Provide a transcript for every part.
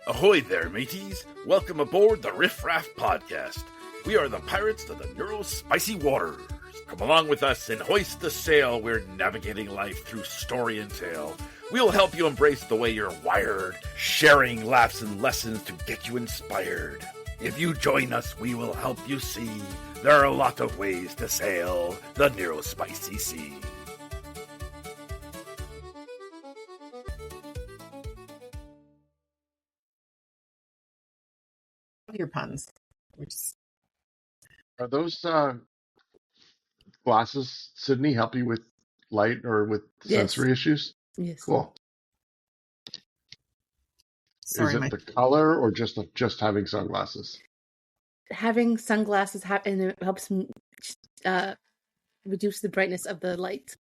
Ahoy there, mateys! Welcome aboard the Riff, Raff podcast. We are the pirates of the spicy waters. Come along with us and hoist the sail. We're navigating life through story and tale. We'll help you embrace the way you're wired, sharing laughs and lessons to get you inspired. If you join us, we will help you see there are a lot of ways to sail the neurospicy sea. Your puns. Are those glasses, Sydney, help you with light or with sensory issues? Yes. Cool. Sorry, Is it the color or just having sunglasses? Having sunglasses and it helps reduce the brightness of the light.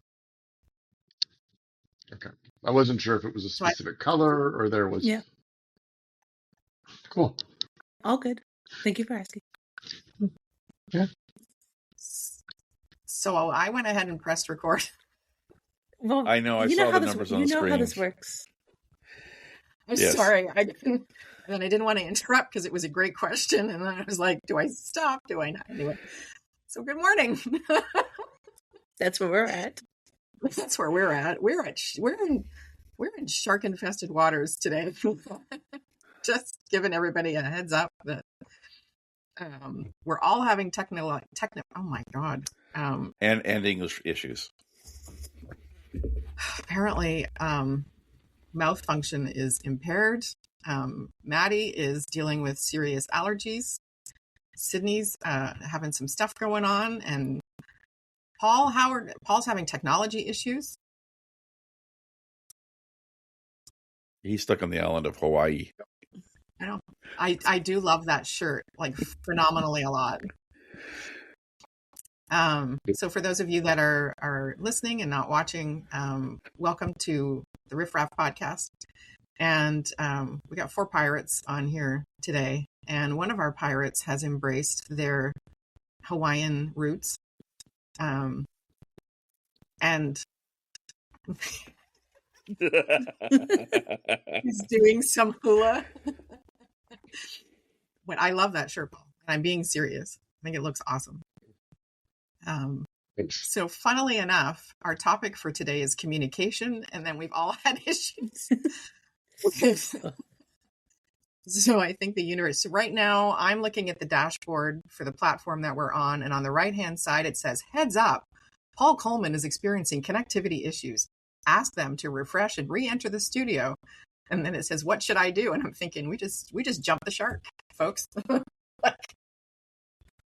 Okay. I wasn't sure if it was a specific color or there was. Yeah. Cool. All good. Thank you for asking. Yeah. So I went ahead and pressed record. Well, I know. I saw the numbers on the screen. You know how this works. I'm sorry. I didn't want to interrupt because it was a great question. And then I was like, do I stop? Do I not? Anyway. So good morning. That's where we're at. That's where we're at. We're in shark infested waters today. Just giving everybody a heads up that we're all having oh my God. And English issues. Apparently, mouth function is impaired. Maddie is dealing with serious allergies. Sydney's having some stuff going on, and Paul's having technology issues. He's stuck on the island of Hawaii. I do love that shirt, like phenomenally a lot. So for those of you that are listening and not watching, welcome to the Riff Raff podcast. And we got 4 pirates on here today. And one of our pirates has embraced their Hawaiian roots. And he's doing some hula. But I love that shirt, Paul. And I'm being serious. I think it looks awesome. So funnily enough, our topic for today is communication, and then we've all had issues. So I think the universe, right now I'm looking at the dashboard for the platform that we're on, and on the right-hand side, it says, heads up, Paul Coleman is experiencing connectivity issues. Ask them to refresh and re-enter the studio. And then it says, what should I do? And I'm thinking, we just jumped the shark, folks. Like,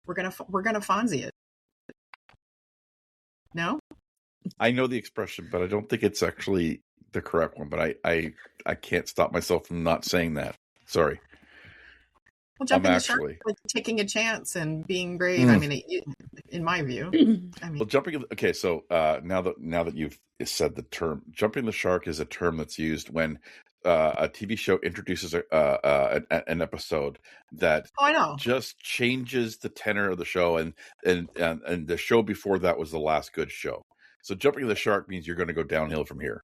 we're gonna Fonzie it. No? I know the expression, but I don't think it's actually the correct one. But I can't stop myself from not saying that. Sorry. Well, jumping the shark with taking a chance and being brave. I mean, in my view. Well, jumping. Okay, so now that you've said the term, jumping the shark is a term that's used when a TV show introduces an episode that just changes the tenor of the show, and the show before that was the last good show. So jumping the shark means you're going to go downhill from here.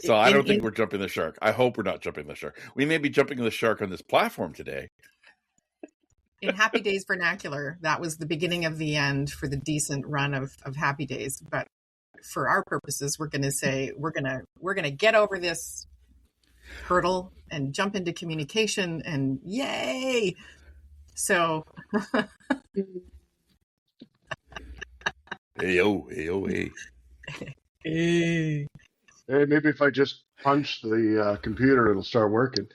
So I don't think we're jumping the shark. I hope we're not jumping the shark. We may be jumping the shark on this platform today. In Happy Days vernacular, that was the beginning of the end for the decent run of Happy Days. But for our purposes, we're going to say we're going to get over this hurdle and jump into communication, and yay! So, hey. Hey, maybe if I just punch the computer, it'll start working.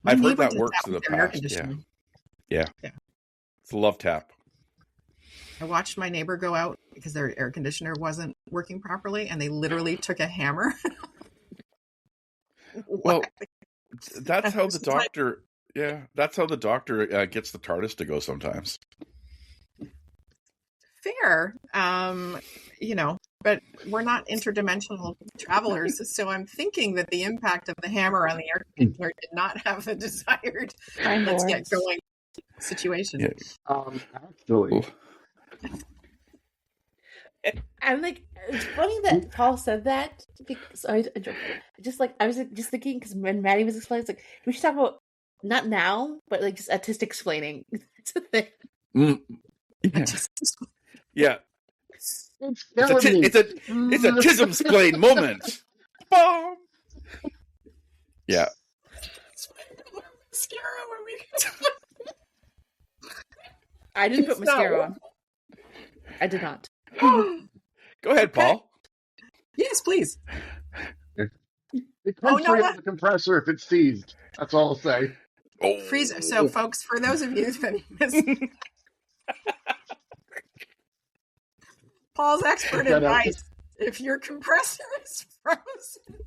I've heard that works in the past. Yeah. It's a love tap. I watched my neighbor go out because their air conditioner wasn't working properly, and they literally took a hammer. Well, that's how the doctor. Yeah, that's how the doctor gets the TARDIS to go sometimes. Fair, but we're not interdimensional travelers, so I'm thinking that the impact of the hammer on the air conditioner did not have the desired let's get going situation. Yeah. Actually. I'm like, it's funny that Paul said that thinking. Sorry, I was just thinking because when Maddie was explaining, it's like we should talk about not now, but like just artistic explaining. It's a thing. Yeah. Yeah. It's It's a Chisholm explain moment. Boom. Yeah. I didn't put mascara on. I did not. Go ahead, Paul. Yes, please. It comes free on the compressor if it's seized. That's all I'll say. Oh. Freezer. So, folks, for those of you that missed Paul's expert advice, if your compressor is frozen,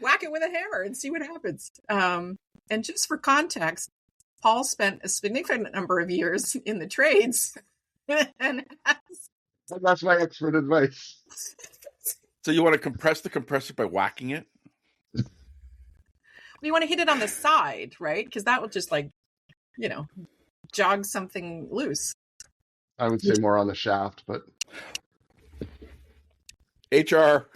whack it with a hammer and see what happens. And just for context, Paul spent a significant number of years in the trades. And that's my expert advice. So you want to compress the compressor by whacking it? You want to hit it on the side, right? Because that will just jog something loose. I would say more on the shaft, but HR.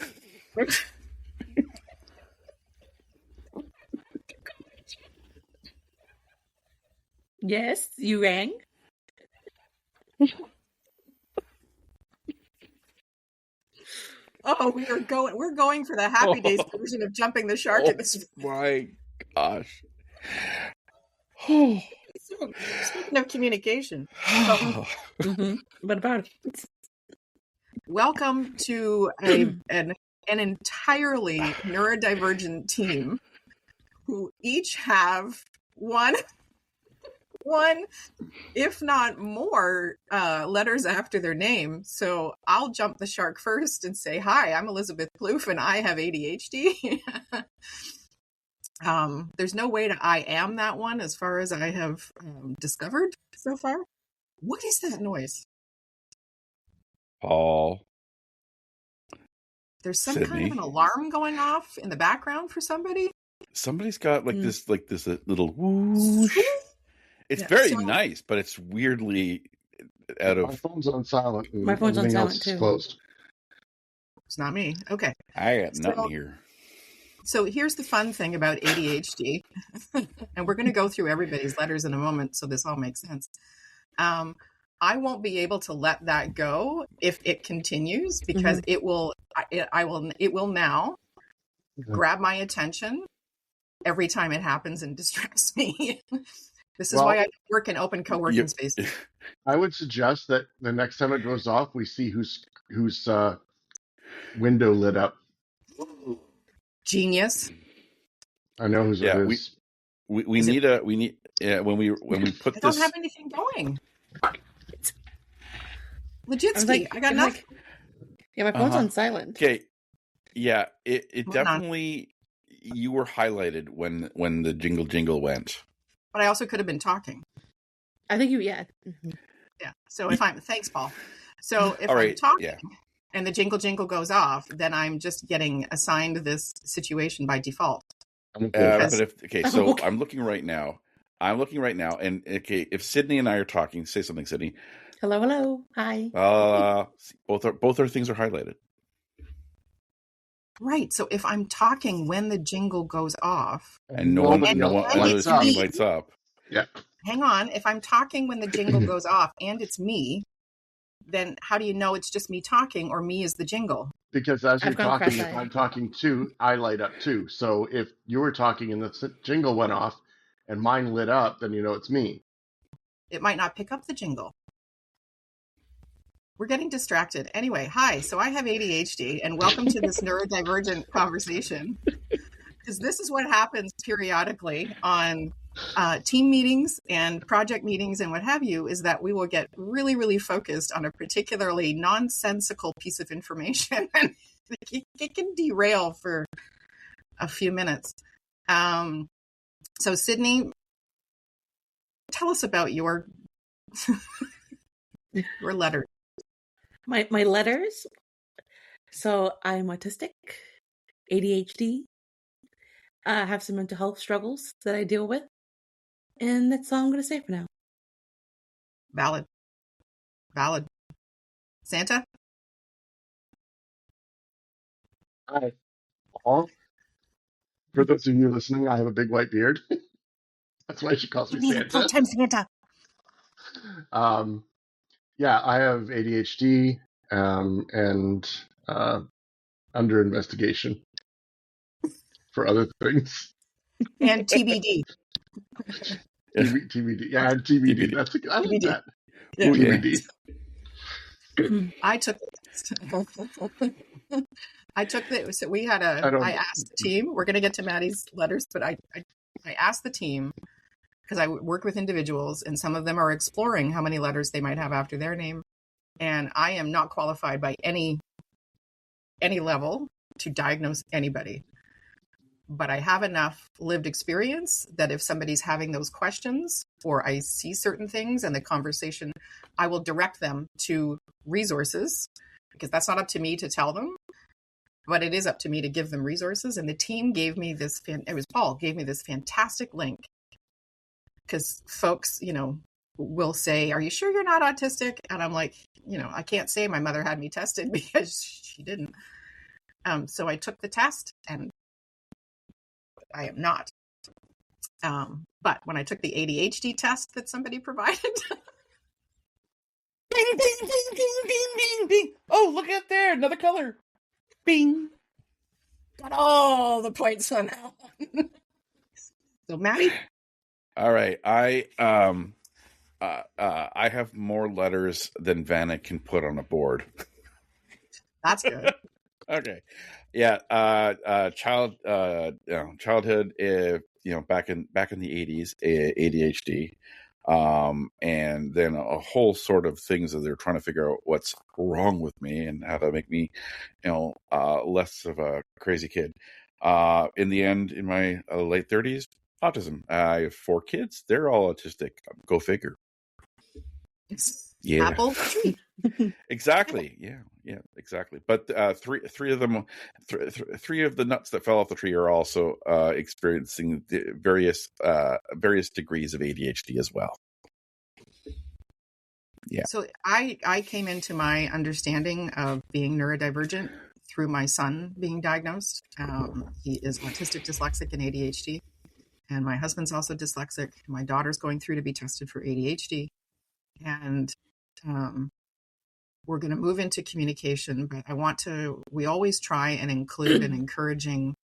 Yes, you rang. Oh, we're going for the Happy Days version of jumping the shark at this. My gosh. Speaking of communication. What about it? Welcome to an entirely neurodivergent team who each have one, if not more, letters after their name. So I'll jump the shark first and say, hi, I'm Elizabeth Plouffe and I have ADHD. There's no way to I am that one as far as I have discovered so far. What is that noise? Paul. There's some Sydney. kind of an alarm going off in the background for somebody. Somebody's got this little whoosh. It's very nice, but it's weirdly out of. My phone's on silent. My phone's on silent too. Closed. It's not me. Okay. I got nothing here. So here's the fun thing about ADHD, and we're going to go through everybody's letters in a moment, so this all makes sense. I won't be able to let that go if it continues because it will now grab my attention every time it happens and distracts me. This is why I work in open co-working spaces. I would suggest that the next time it goes off, we see whose window lit up. Genius. I know whose it is. We need when we put I don't have anything going. Legitsky, I got nothing. Yeah, my phone's on silent. Okay. Yeah, it definitely you were highlighted when the jingle went. But I also could have been talking. I think Yeah. So thanks, Paul. So if I'm talking and the jingle goes off, then I'm just getting assigned this situation by default. So I'm looking right now. And if Sydney and I are talking, say something, Sydney. Hello, hi. Both our things are highlighted. Right. So if I'm talking when the jingle goes off, and no one lights up. Yeah. Hang on. If I'm talking when the jingle goes off and it's me, then how do you know it's just me talking or me is the jingle? Because as you're talking, if I'm talking too, I light up too. So if you were talking and the jingle went off and mine lit up, then you know it's me. It might not pick up the jingle. We're getting distracted. Anyway, hi. So I have ADHD, and welcome to this neurodivergent conversation. Because this is what happens periodically on team meetings and project meetings and what have you, is that we will get really, really focused on a particularly nonsensical piece of information. And it can derail for a few minutes. So Sydney, tell us about your letter. My letters. So I'm autistic, ADHD. I have some mental health struggles that I deal with. And that's all I'm going to say for now. Valid. Santa? Hi, Paul. For those of you listening, I have a big white beard. That's why she calls me Santa. Full-time Santa. Yeah, I have ADHD and under investigation for other things. And TBD. TBD. Yeah, and TBD. TBD. I like TBD. that. Yeah. TBD. I took so I asked the team, we're going to get to Maddie's letters, but I asked the team because I work with individuals and some of them are exploring how many letters they might have after their name. And I am not qualified by any level to diagnose anybody. But I have enough lived experience that if somebody's having those questions or I see certain things in the conversation, I will direct them to resources because that's not up to me to tell them, but it is up to me to give them resources. And the team gave me Paul gave me this fantastic link because folks, will say, are you sure you're not autistic? And I'm like, I can't say my mother had me tested because she didn't. So I took the test and I am not. But when I took the ADHD test that somebody provided. Bing, bing, bing, bing, bing, bing, bing. Oh, look at there. Another color. Bing. Got all the points on that one. So, Maddie? All right. I have more letters than Vanna can put on a board. That's good. Okay. Yeah. Childhood, back in the 80s, ADHD. And then a whole sort of things that they're trying to figure out what's wrong with me and how to make me, less of a crazy kid. In the end, in my late 30s, autism. I have 4 kids. They're all autistic. Go figure. Yeah. Apple. Exactly. Yeah, exactly. But three of them, three of the nuts that fell off the tree are also experiencing various degrees of ADHD as well. Yeah. So I came into my understanding of being neurodivergent through my son being diagnosed. He is autistic, dyslexic, and ADHD. And my husband's also dyslexic. My daughter's going through to be tested for ADHD. And we're going to move into communication, but we always try and include an encouraging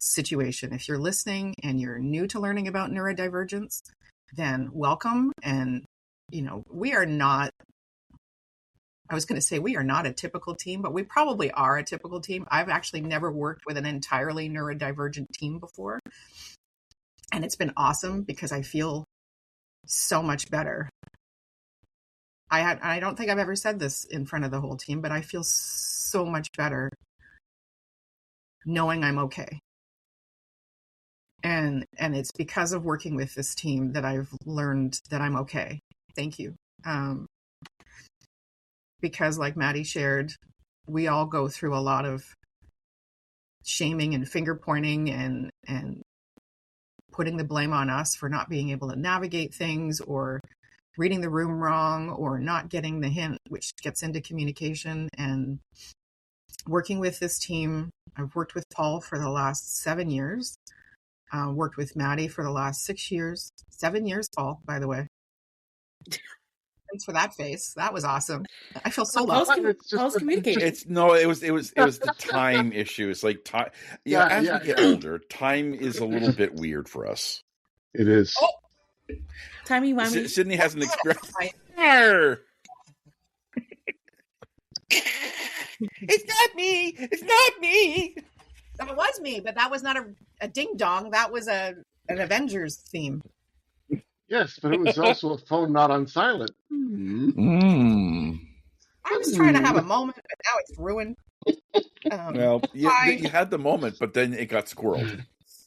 situation. If you're listening and you're new to learning about neurodivergence, then welcome. And, we are not a typical team, but we probably are a typical team. I've actually never worked with an entirely neurodivergent team before. And it's been awesome because I feel so much better. I don't think I've ever said this in front of the whole team, but I feel so much better knowing I'm okay. And it's because of working with this team that I've learned that I'm okay. Thank you. Because like Maddie shared, we all go through a lot of shaming and finger pointing and putting the blame on us for not being able to navigate things or reading the room wrong or not getting the hint, which gets into communication. And working with this team, I've worked with Paul for the last 7 years, worked with Maddie for the last 6 years, 7 years, Paul, by the way. Thanks for that face. That was awesome. I feel so loved. Paul's communicating. It was the time issue. It's like time. As we get older, time is a little bit weird for us. It is. Oh. Timey wimey. Sydney hasn't expressed. It's not me. It's not me. That was me, but that was not a ding dong. That was an Avengers theme. Yes, but it was also a phone not on silent. Mm. I was trying to have a moment, but now it's ruined. Well, you had the moment, but then it got squirreled.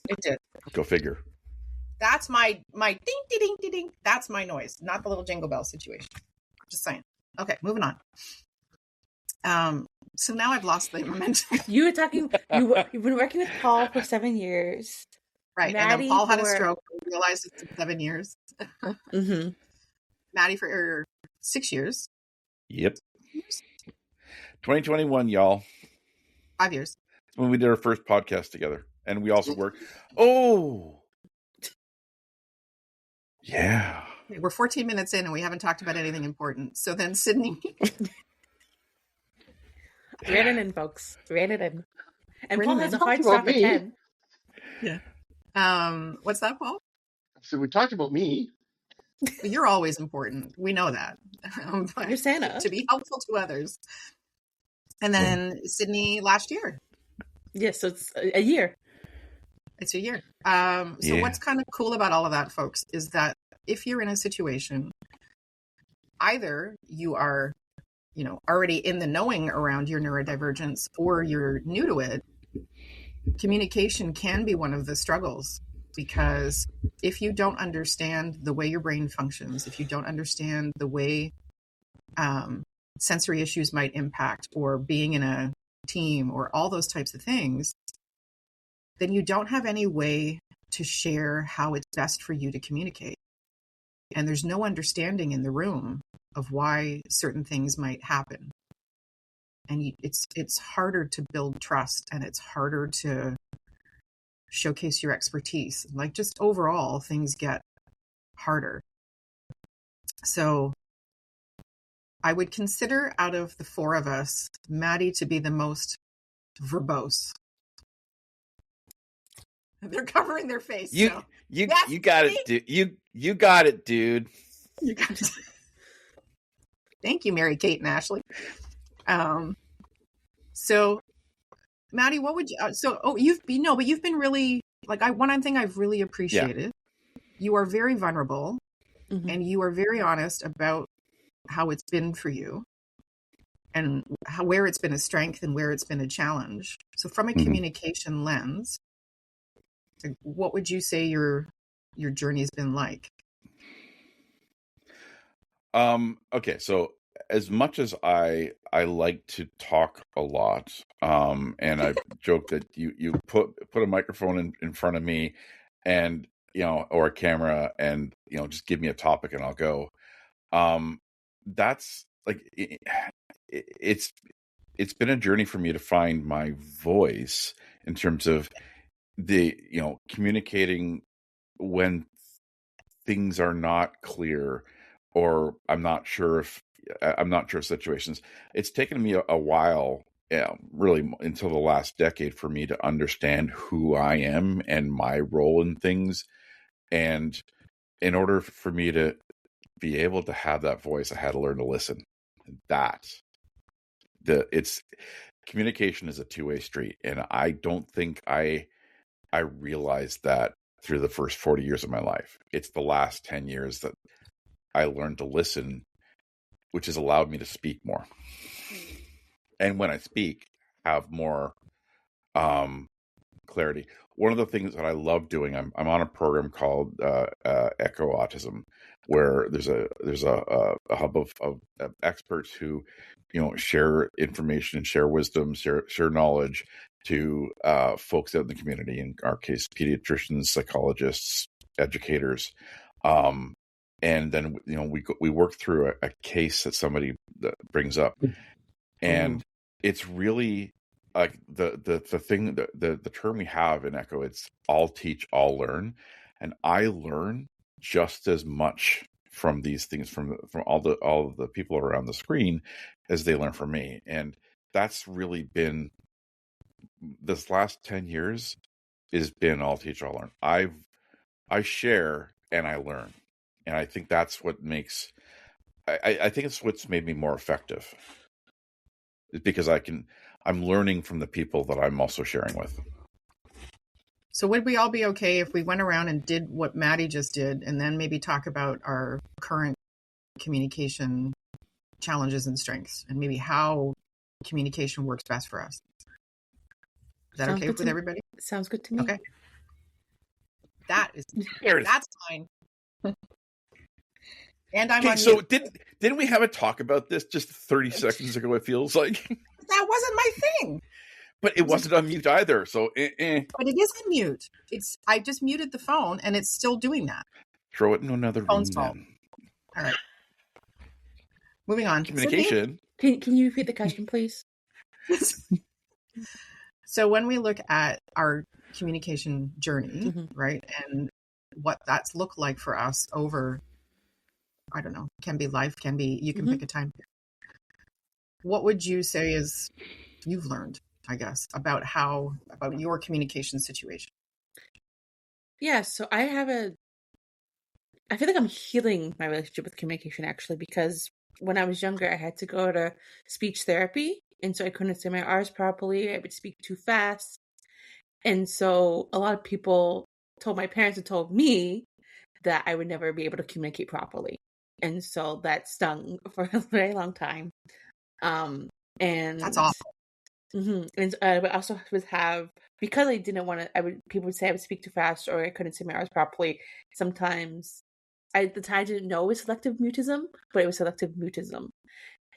It did. Go figure. That's my ding, ding, ding, ding, ding. That's my noise, not the little jingle bell situation. Just saying. Okay, moving on. So now I've lost the momentum. You've been working with Paul for 7 years. Right, Maddie, and then Paul had a stroke. We realized it's 7 years. Mm-hmm. Maddie for 6 years. Yep. 2021, y'all. 5 years. when we did our first podcast together, and we also worked. Oh, yeah. We're 14 minutes in, and we haven't talked about anything important. So then, Sydney. Ran it in, folks. Ran it in. And Paul has a hard stop at 10. Yeah. What's that, Paul? So we talked about me. You're always important. We know that. You're Santa. To be helpful to others. And then Sydney last year. Yes, so it's a year. It's a year. So what's kind of cool about all of that, folks, is that if you're in a situation, either you are, already in the knowing around your neurodivergence, or you're new to it, communication can be one of the struggles. Because if you don't understand the way your brain functions, if you don't understand the way sensory issues might impact, or being in a team, or all those types of things, then you don't have any way to share how it's best for you to communicate. And there's no understanding in the room of why certain things might happen. And it's harder to build trust, and it's harder to showcase your expertise. Like, just overall, things get harder. So I would consider, out of the four of us, Maddie to be the most verbose. They're covering their face. You got it, dude. You got it, dude. You got it. Thank you, Mary Kate and Ashley. So Maddie, what would you? You've been really, like, one thing I've really appreciated. Yeah. You are very vulnerable, and you are very honest about how it's been for you, and where it's been a strength and where it's been a challenge. So, from a communication lens, what would you say your journey's been like? Okay, so as much as I like to talk a lot, and I joke that you put a microphone in front of me, and or a camera, and just give me a topic and I'll go. That's like it's been a journey for me to find my voice in terms of the communicating when things are not clear, or I'm not sure of situations. It's taken me a while, really until the last decade, for me to understand who I am and my role in things. And in order for me to be able to have that voice, I had to learn to listen. Communication is a two-way street, and I don't think I realized that through the first 40 years of my life. It's the last 10 years that I learned to listen, which has allowed me to speak more. And when I speak, have more clarity. One of the things that I love doing, I'm on a program called Echo Autism, where there's a hub of experts who share information and share wisdom, share knowledge to folks out in the community, in our case pediatricians, psychologists, educators, and then we work through a case that somebody brings up, and it's really like the term we have in Echo, it's all teach, all learn. And I learn just as much from these things, from all of the people around the screen, as they learn from me. And that's really been, this last 10 years has been all teach, all learn. I share and I learn. And I think that's what makes, I think it's what's made me more effective. It's because I'm learning from the people that I'm also sharing with. So would we all be okay if we went around and did what Maddie just did, and then maybe talk about our current communication challenges and strengths, and maybe how communication works best for us? Is that okay with everybody? Sounds good to me. Okay. That's fine. And I'm on so mute. didn't we have a talk about this just 30 seconds ago, it feels like? That wasn't my thing. But it wasn't on mute either, so But it is on mute. I just muted the phone, and it's still doing that. Throw it in another room then. All right. Moving on. Communication. Can you repeat the question, please? So when we look at our communication journey, right, and what that's looked like for us over, I don't know, can be life, can be, you can pick a time. What would you say is you've learned, I guess, about your communication situation? Yeah, so I feel like I'm healing my relationship with communication, actually, because when I was younger, I had to go to speech therapy, and so I couldn't say my R's properly. I would speak too fast. And so a lot of people told my parents and told me that I would never be able to communicate properly. And so that stung for a very long time. And that's awful. And I would also have, because I didn't want to, people would say I would speak too fast or I couldn't say my R's properly. Sometimes at the time I didn't know it was selective mutism, but it was selective mutism.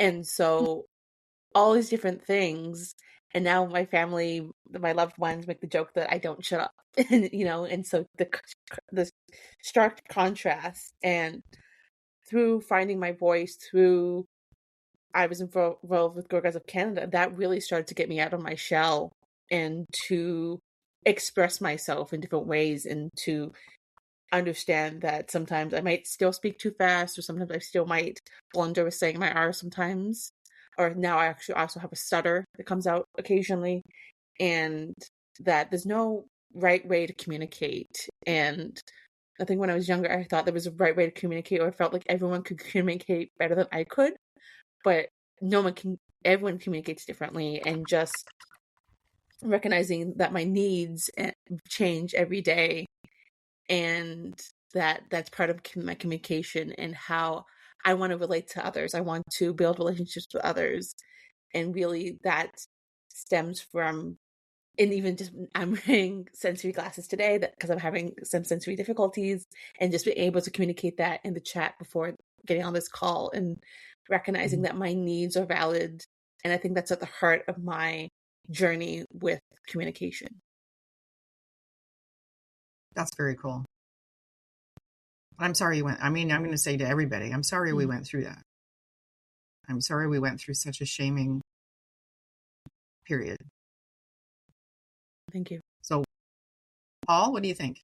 And so all these different things. And now my family, my loved ones make the joke that I don't shut up, and, and so the stark contrast. And through finding my voice, I was involved with Girl Guides of Canada, that really started to get me out of my shell and to express myself in different ways and to understand that sometimes I might still speak too fast, or sometimes I still might blunder with saying my R sometimes. Or now I actually also have a stutter that comes out occasionally, and that there's no right way to communicate. And I think when I was younger, I thought there was a right way to communicate, or I felt like everyone could communicate better than I could. But everyone communicates differently, and just recognizing that my needs change every day, and that's part of my communication and how I want to relate to others. I want to build relationships with others. And really that stems from, and even just, I'm wearing sensory glasses today because I'm having some sensory difficulties, and just being able to communicate that in the chat before getting on this call and recognizing that my needs are valid. And I think that's at the heart of my journey with communication. That's very cool. I'm sorry you went. I'm going to say to everybody, I'm sorry we went through that. I'm sorry we went through such a shaming period. Thank you. So, Paul, what do you think?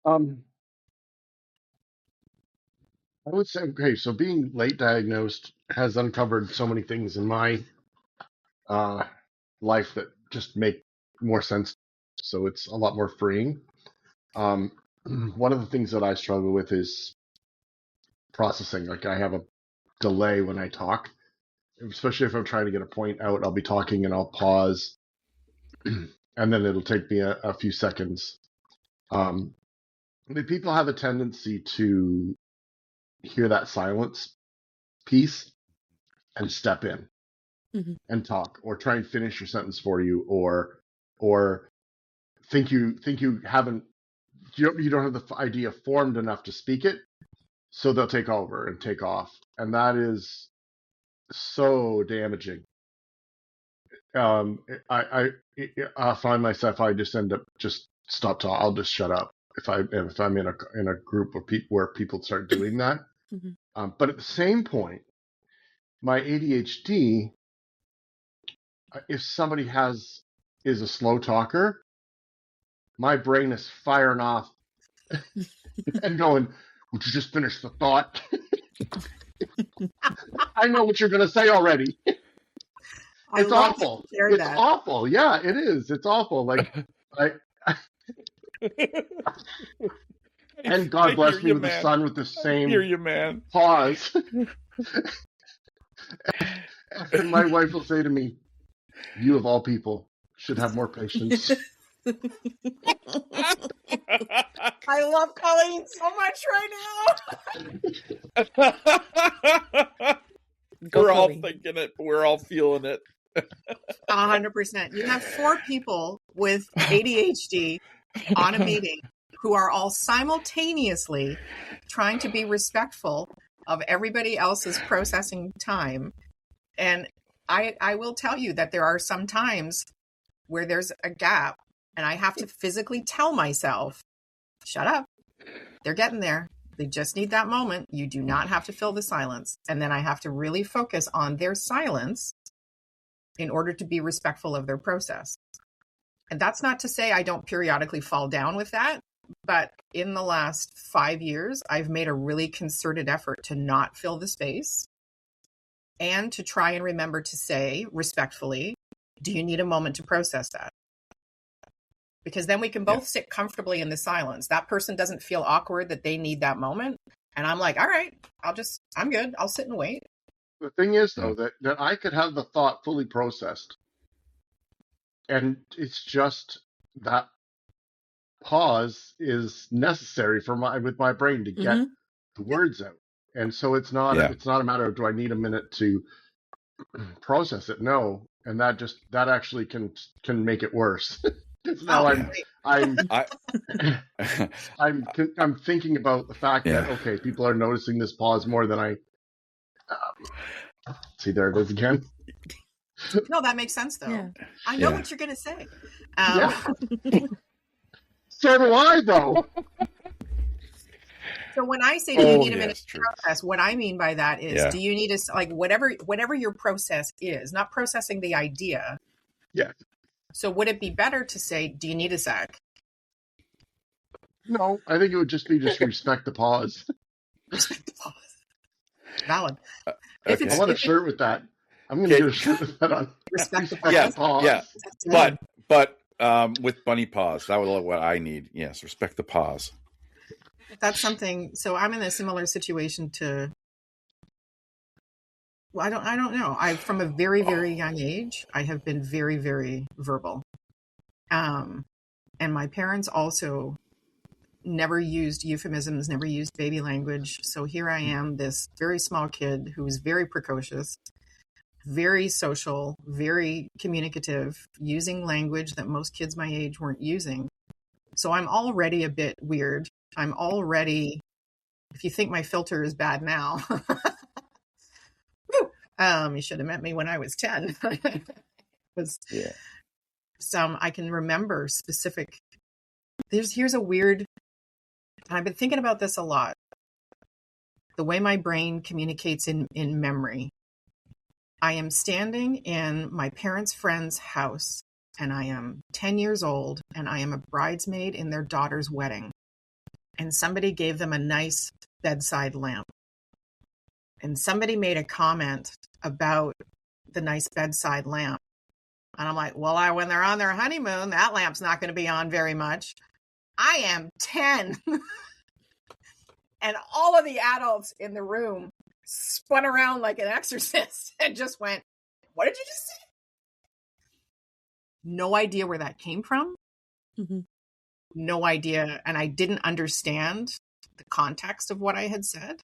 I would say, okay, so being late diagnosed has uncovered so many things in my life that just make more sense. So it's a lot more freeing. One of the things that I struggle with is processing. Like, I have a delay when I talk, especially if I'm trying to get a point out. I'll be talking and I'll pause, and then it'll take me a few seconds. People have a tendency to hear that silence piece and step in and talk, or try and finish your sentence for you, or think you haven't, you don't have the idea formed enough to speak it, so they'll take over and take off, and that is so damaging. I find myself, I just end up just stop talking. I'll just shut up if I'm in a group of people where people start doing that. But at the same point, my ADHD, if somebody is a slow talker, my brain is firing off and going, "Would you just finish the thought?" I know what you're going to say already. It's awful. It's awful. Yeah, it is. It's awful. Like, and God bless me with a son with the same pause. And my wife will say to me, "You of all people should have more patience." I love Colleen so much right now. We're all thinking it. We're all feeling it. 100%. You have 4 people with ADHD on a meeting who are all simultaneously trying to be respectful of everybody else's processing time. And I will tell you that there are some times where there's a gap and I have to physically tell myself, shut up. They're getting there. They just need that moment. You do not have to fill the silence. And then I have to really focus on their silence in order to be respectful of their process. And that's not to say I don't periodically fall down with that, but in the last 5 years, I've made a really concerted effort to not fill the space and to try and remember to say respectfully, do you need a moment to process that? Because then we can both sit comfortably in the silence. That person doesn't feel awkward that they need that moment. And I'm like, all right, I'm good. I'll sit and wait. The thing is, though, that I could have the thought fully processed. And it's just that pause is necessary with my brain to get the words out. And so it's not a matter of, do I need a minute to process it? No. And that actually can make it worse. Now I'm thinking about the fact that, okay, people are noticing this pause more than I see. There it is again. No, that makes sense though. Yeah. I know what you're going to say. So do I, though. So when I say, do you need a minute to process, what I mean by that is, do you need to, like, whatever your process is, not processing the idea. Yeah. So would it be better to say, do you need a sec? No, I think it would just respect the pause. Respect the pause. Valid. Okay. I want a shirt with that. I'm going to get a shirt with that on. Respect the pause. Yeah. But with bunny pause, that would what I need. Yes, respect the pause. That's something. So I'm in a similar situation to. Well, I don't know. From a very, very young age, I have been very, very verbal. And my parents also never used euphemisms, never used baby language. So here I am, this very small kid who is very precocious, very social, very communicative, using language that most kids my age weren't using. So I'm already a bit weird. I'm already, if you think my filter is bad now, you should have met me when I was 10. I can remember specific. Here's a weird. I've been thinking about this a lot. The way my brain communicates in memory. I am standing in my parents' friend's house, and I am 10 years old, and I am a bridesmaid in their daughter's wedding. And somebody gave them a nice bedside lamp. And somebody made a comment about the nice bedside lamp. And I'm like, well, when they're on their honeymoon, that lamp's not going to be on very much. I am 10. And all of the adults in the room spun around like an exorcist and just went, what did you just say? No idea where that came from. Mm-hmm. No idea. And I didn't understand the context of what I had said.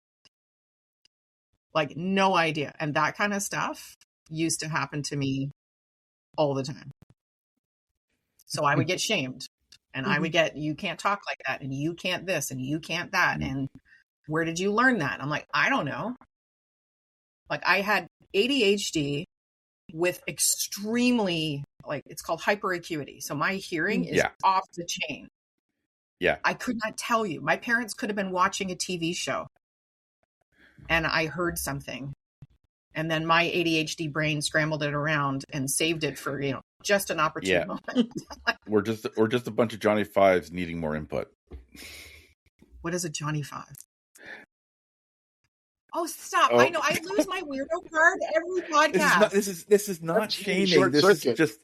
Like, no idea. And that kind of stuff used to happen to me all the time. So I would get shamed. And I would get, you can't talk like that. And you can't this. And you can't that. And where did you learn that? I'm like, I don't know. Like, I had ADHD with extremely, like, it's called hyperacuity. So my hearing is off the chain. Yeah. I could not tell you. My parents could have been watching a TV show and I heard something. And then my ADHD brain scrambled it around and saved it for, just an opportune moment. We're just a bunch of Johnny Fives needing more input. What is a Johnny Five? Oh, stop. I know. I lose my weirdo card every podcast. This is not shaming. This is just...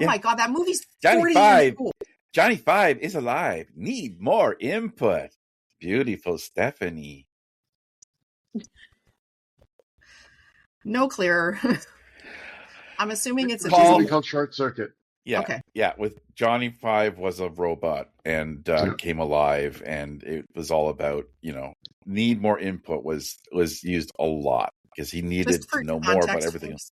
Oh my God, that movie's Johnny 40 Five. years old. Johnny Five is alive. Need more input. Beautiful Stephanie. No clearer. I'm assuming it's a called Short Circuit. Yeah. Okay. Yeah. With Johnny Five was a robot and came alive, and it was all about, need more input was used a lot because he needed to know more about everything else.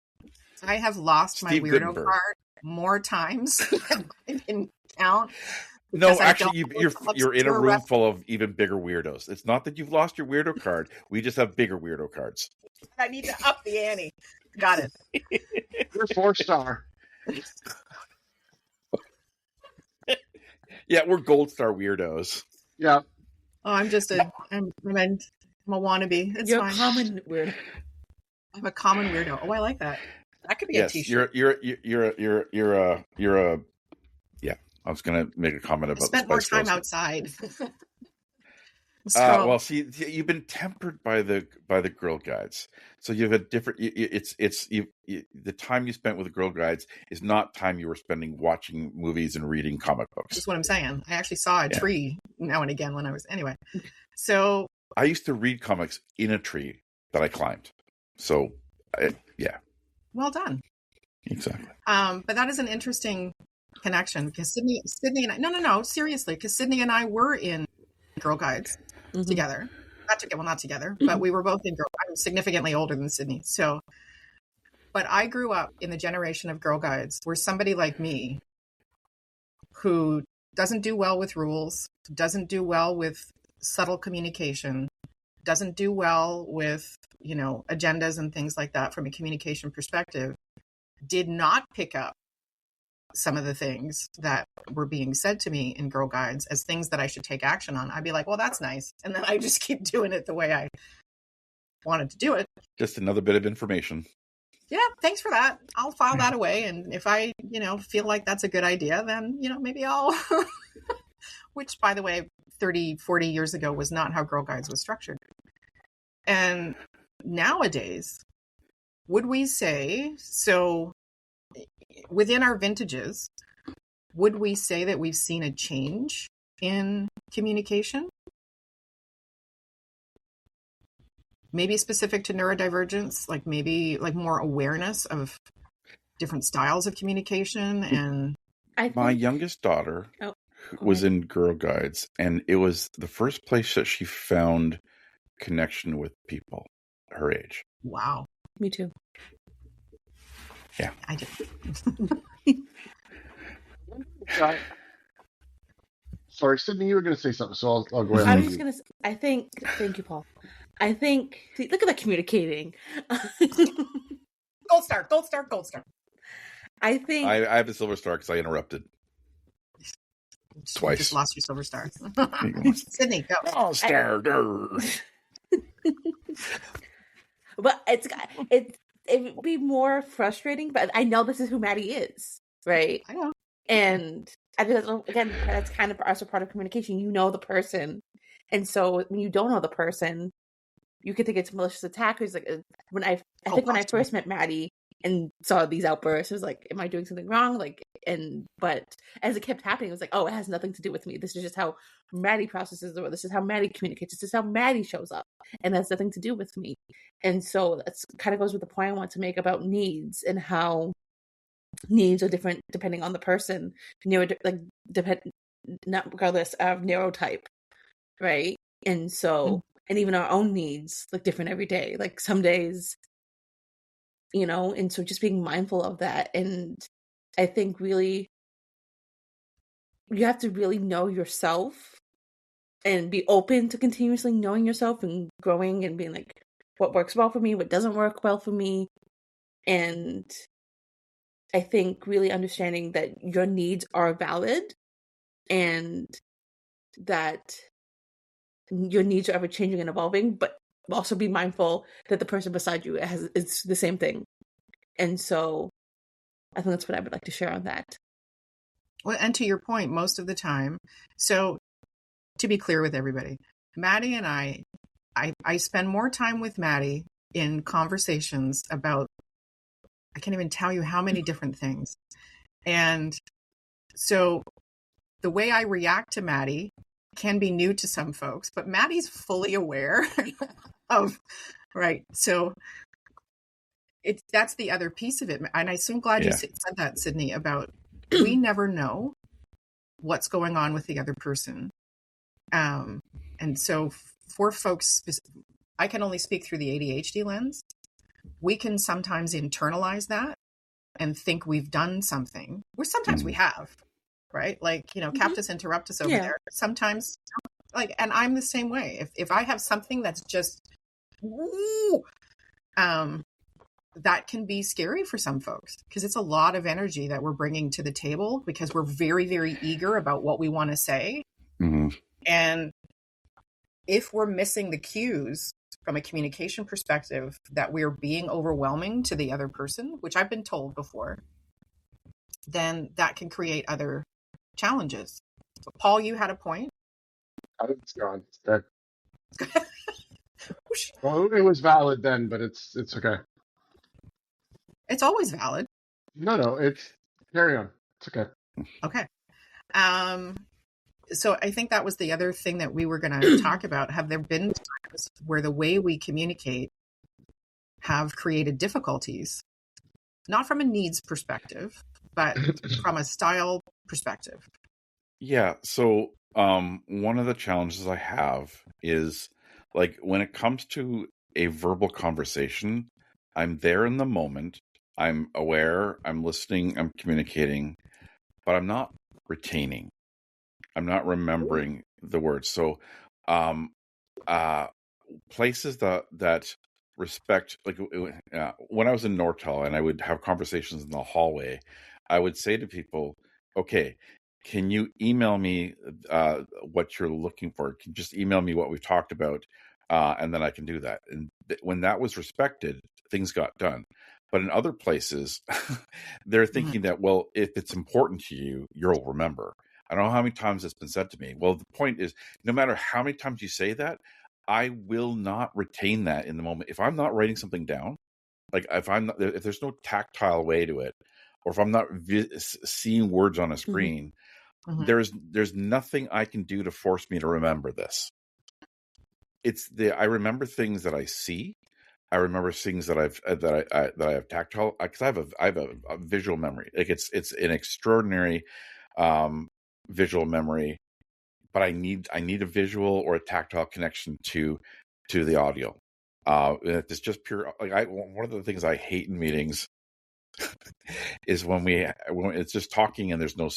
I have lost my weirdo card more times than I can count. No, actually, you're in a room full of even bigger weirdos. It's not that you've lost your weirdo card. We just have bigger weirdo cards. I need to up the ante. Got it. You're 4-star. Yeah, we're gold star weirdos. Yeah. Oh, I'm a wannabe. It's You're fine. common weirdo. I'm a common weirdo. Oh, I like that. That could be a t-shirt. You're a yeah. I was gonna make a comment about. Spent more time outside. Well, see, you've been tempered by the Girl Guides, so you have a different. The time you spent with the Girl Guides is not time you were spending watching movies and reading comic books. That's what I'm saying. I actually saw a tree now and again when I was anyway. So I used to read comics in a tree that I climbed. So, well done. Exactly. But that is an interesting connection because Sydney and I. No, seriously, because Sydney and I were in Girl Guides. Together, not together, but we were both in Girl. I'm significantly older than Sydney, so. But I grew up in the generation of Girl Guides where somebody like me, who doesn't do well with rules, doesn't do well with subtle communication, doesn't do well with agendas and things like that from a communication perspective, did not pick up some of the things that were being said to me in Girl Guides as things that I should take action on. I'd be like, well, that's nice. And then I just keep doing it the way I wanted to do it. Just another bit of information. Yeah, thanks for that. I'll file that away. And if I, feel like that's a good idea, then, maybe I'll, which by the way, 30, 40 years ago was not how Girl Guides was structured. And nowadays, would we say, so within our vintages, would we say that we've seen a change in communication? Maybe specific to neurodivergence, maybe more awareness of different styles of communication. And my youngest daughter was in Girl Guides, and it was the first place that she found connection with people her age. Wow. Me too. Yeah. I did. Sorry, Sydney, you were going to say something, so I'll go ahead. I was just going to say, thank you, Paul. See, look at that communicating. Gold star. I think I have a silver star because I interrupted twice. You just lost your silver star. Sydney, go. Oh, star. But it would be more frustrating, but I know this is who Maddie is, right? I know. And I think that's kind of also part of communication. You know the person. And so when you don't know the person, you could think it's malicious attackers. Like when I first met Maddie and saw these outbursts, it was like, am I doing something wrong? But as it kept happening, it was like, oh, it has nothing to do with me. This is just how Maddie processes the world. This is how Maddie communicates. This is how Maddie shows up. And that's nothing to do with me. And so that's kind of goes with the point I want to make about needs and how needs are different depending on the person, not regardless of neurotype, right? And so, and even our own needs look different every day. Like some days, and so just being mindful of that. And I think really, you have to really know yourself and be open to continuously knowing yourself and growing and being like, what works well for me, what doesn't work well for me. And I think really understanding that your needs are valid and that your needs are ever changing and evolving, but also be mindful that the person beside you is the same thing. And so I think that's what I would like to share on that. Well, and to your point, most of the time, so to be clear with everybody, Maddie and I spend more time with Maddie in conversations about, I can't even tell you how many different things. And so the way I react to Maddie can be new to some folks, but Maddie's fully aware of, right? So that's the other piece of it. And I'm so glad you said that, Sydney, about we never know what's going on with the other person. And so for folks, I can only speak through the ADHD lens. We can sometimes internalize that and think we've done something, which sometimes we have, right? Captus interruptus over there. Sometimes, and I'm the same way. If I have something that's just, that can be scary for some folks because it's a lot of energy that we're bringing to the table because we're very, very eager about what we want to say. Mm-hmm. And if we're missing the cues from a communication perspective that we're being overwhelming to the other person, which I've been told before, then that can create other challenges. So, Paul, you had a point. It's gone. It's dead. Well, it was valid then, but it's okay. It's always valid. No, it's carry on. It's okay. Okay. So I think that was the other thing that we were going to talk about. Have there been times where the way we communicate have created difficulties, not from a needs perspective, but from a style perspective? Yeah. So one of the challenges I have is, like, when it comes to a verbal conversation, I'm there in the moment. I'm aware, I'm listening, I'm communicating, but I'm not retaining. I'm not remembering the words. So places that respect, like when I was in Nortel and I would have conversations in the hallway, I would say to people, okay, can you email me what you're looking for? Can you just email me what we've talked about, and then I can do that. And when that was respected, things got done. But in other places, they're thinking that, well, if it's important to you, you'll remember. I don't know how many times it's been said to me. Well, the point is, no matter how many times you say that, I will not retain that in the moment. If I'm not writing something down, like if there's no tactile way to it, or if I'm not seeing words on a screen, there's nothing I can do to force me to remember this. I remember things that I see. I remember things that I have tactile, because I have a visual memory. Like it's an extraordinary visual memory, but I need a visual or a tactile connection to the audio. If it's just pure, like one of the things I hate in meetings is when it's just talking and there's no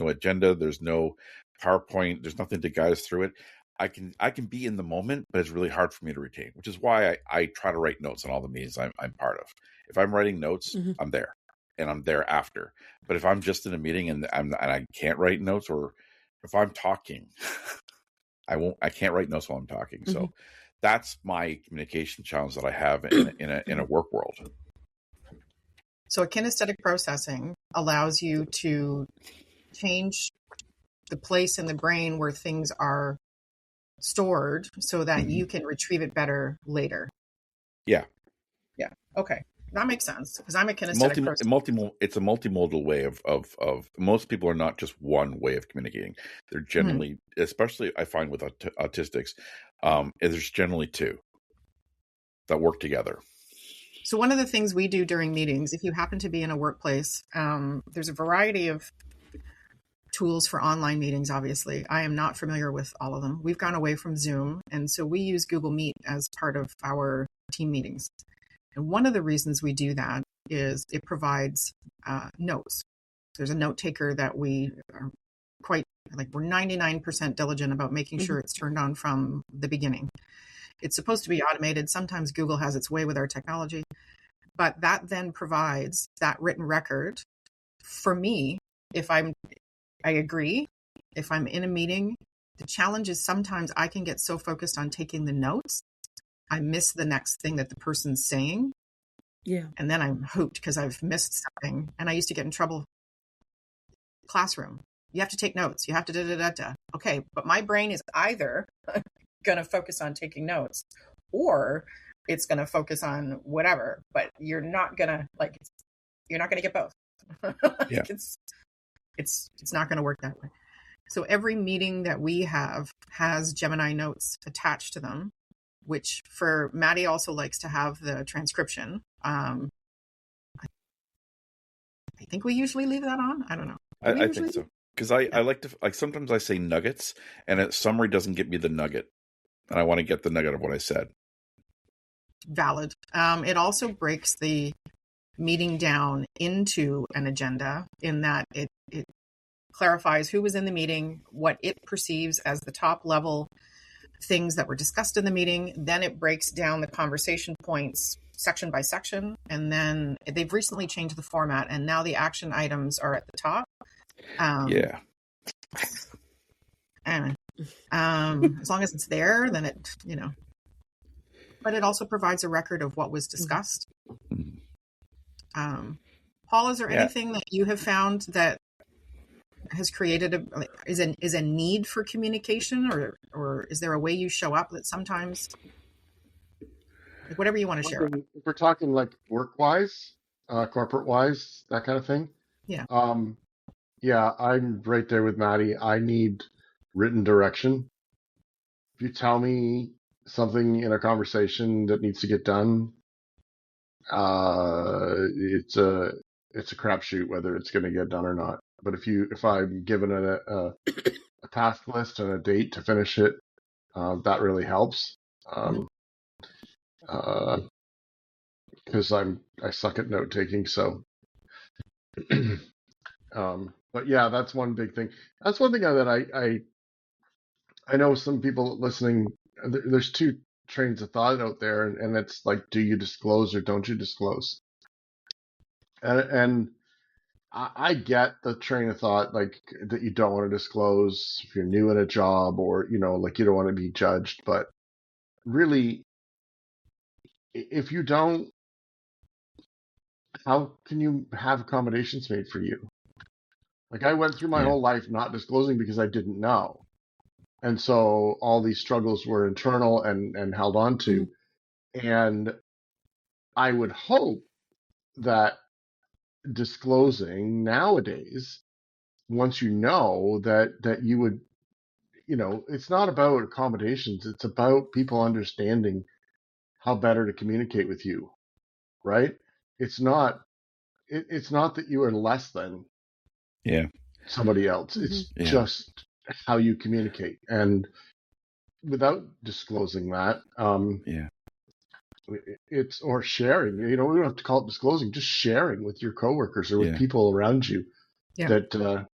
agenda, there's no PowerPoint, there's nothing to guide us through it. I can be in the moment, but it's really hard for me to retain, which is why I try to write notes on all the meetings I'm part of. If I'm writing notes, I'm there, and I'm there after. But if I'm just in a meeting and I can't write notes, or if I'm talking, I can't write notes while I'm talking. So that's my communication challenge that I have in a work world. So kinesthetic processing allows you to change the place in the brain where things are stored so that you can retrieve it better later. Yeah. Okay. That makes sense, because I'm a kinesthetic person. It's a multimodal way of most people are not just one way of communicating. They're generally, especially I find with autistics, there's generally two that work together. So one of the things we do during meetings, if you happen to be in a workplace, there's a variety of tools for online meetings, obviously. I am not familiar with all of them. We've gone away from Zoom, and so we use Google Meet as part of our team meetings. And one of the reasons we do that is it provides notes. There's a note taker that we are we're 99% diligent about making sure it's turned on from the beginning. It's supposed to be automated. Sometimes Google has its way with our technology, but that then provides that written record for me. I agree. If I'm in a meeting, the challenge is sometimes I can get so focused on taking the notes, I miss the next thing that the person's saying. Yeah. And then I'm hooped because I've missed something. And I used to get in trouble. Classroom. You have to take notes. You have to da-da-da-da. Okay, but my brain is either going to focus on taking notes or it's going to focus on whatever, but you're not going to get both. Yeah. It's not going to work that way. So every meeting that we have has Gemini notes attached to them, which for Maddie also likes to have the transcription. I think we usually leave that on. I don't know. I think so. Because I like to, like, sometimes I say nuggets and a summary doesn't get me the nugget. And I want to get the nugget of what I said. Valid. It also breaks the meeting down into an agenda in that it clarifies who was in the meeting, what it perceives as the top level things that were discussed in the meeting. Then it breaks down the conversation points section by section. And then they've recently changed the format, and now the action items are at the top. Yeah. As long as it's there, then it. But it also provides a record of what was discussed. Paul, is there anything that you have found that has created is a need for communication, or is there a way you show up that sometimes, like, whatever you want to share? If we're talking like work-wise, corporate-wise, that kind of thing. Yeah. Yeah, I'm right there with Maddie. I need written direction. If you tell me something in a conversation that needs to get done, it's a crapshoot whether it's going to get done or not. But if I'm given a task list and a date to finish it, that really helps. Because I suck at note taking, so. But yeah, that's one big thing. That's one thing that I know some people listening. There's two trains of thought out there, and it's like, do you disclose or don't you disclose? And I get the train of thought, like, that you don't want to disclose if you're new in a job, or, like, you don't want to be judged. But really, if you don't, how can you have accommodations made for you? Like, I went through my whole life not disclosing because I didn't know. And so all these struggles were internal and held on to. And I would hope that disclosing nowadays, once you know that you would, it's not about accommodations. It's about people understanding how better to communicate with you, right? It's not that you are less than somebody else. It's just how you communicate. And without disclosing that, it's, or sharing, we don't have to call it disclosing, just sharing with your coworkers or with people around you that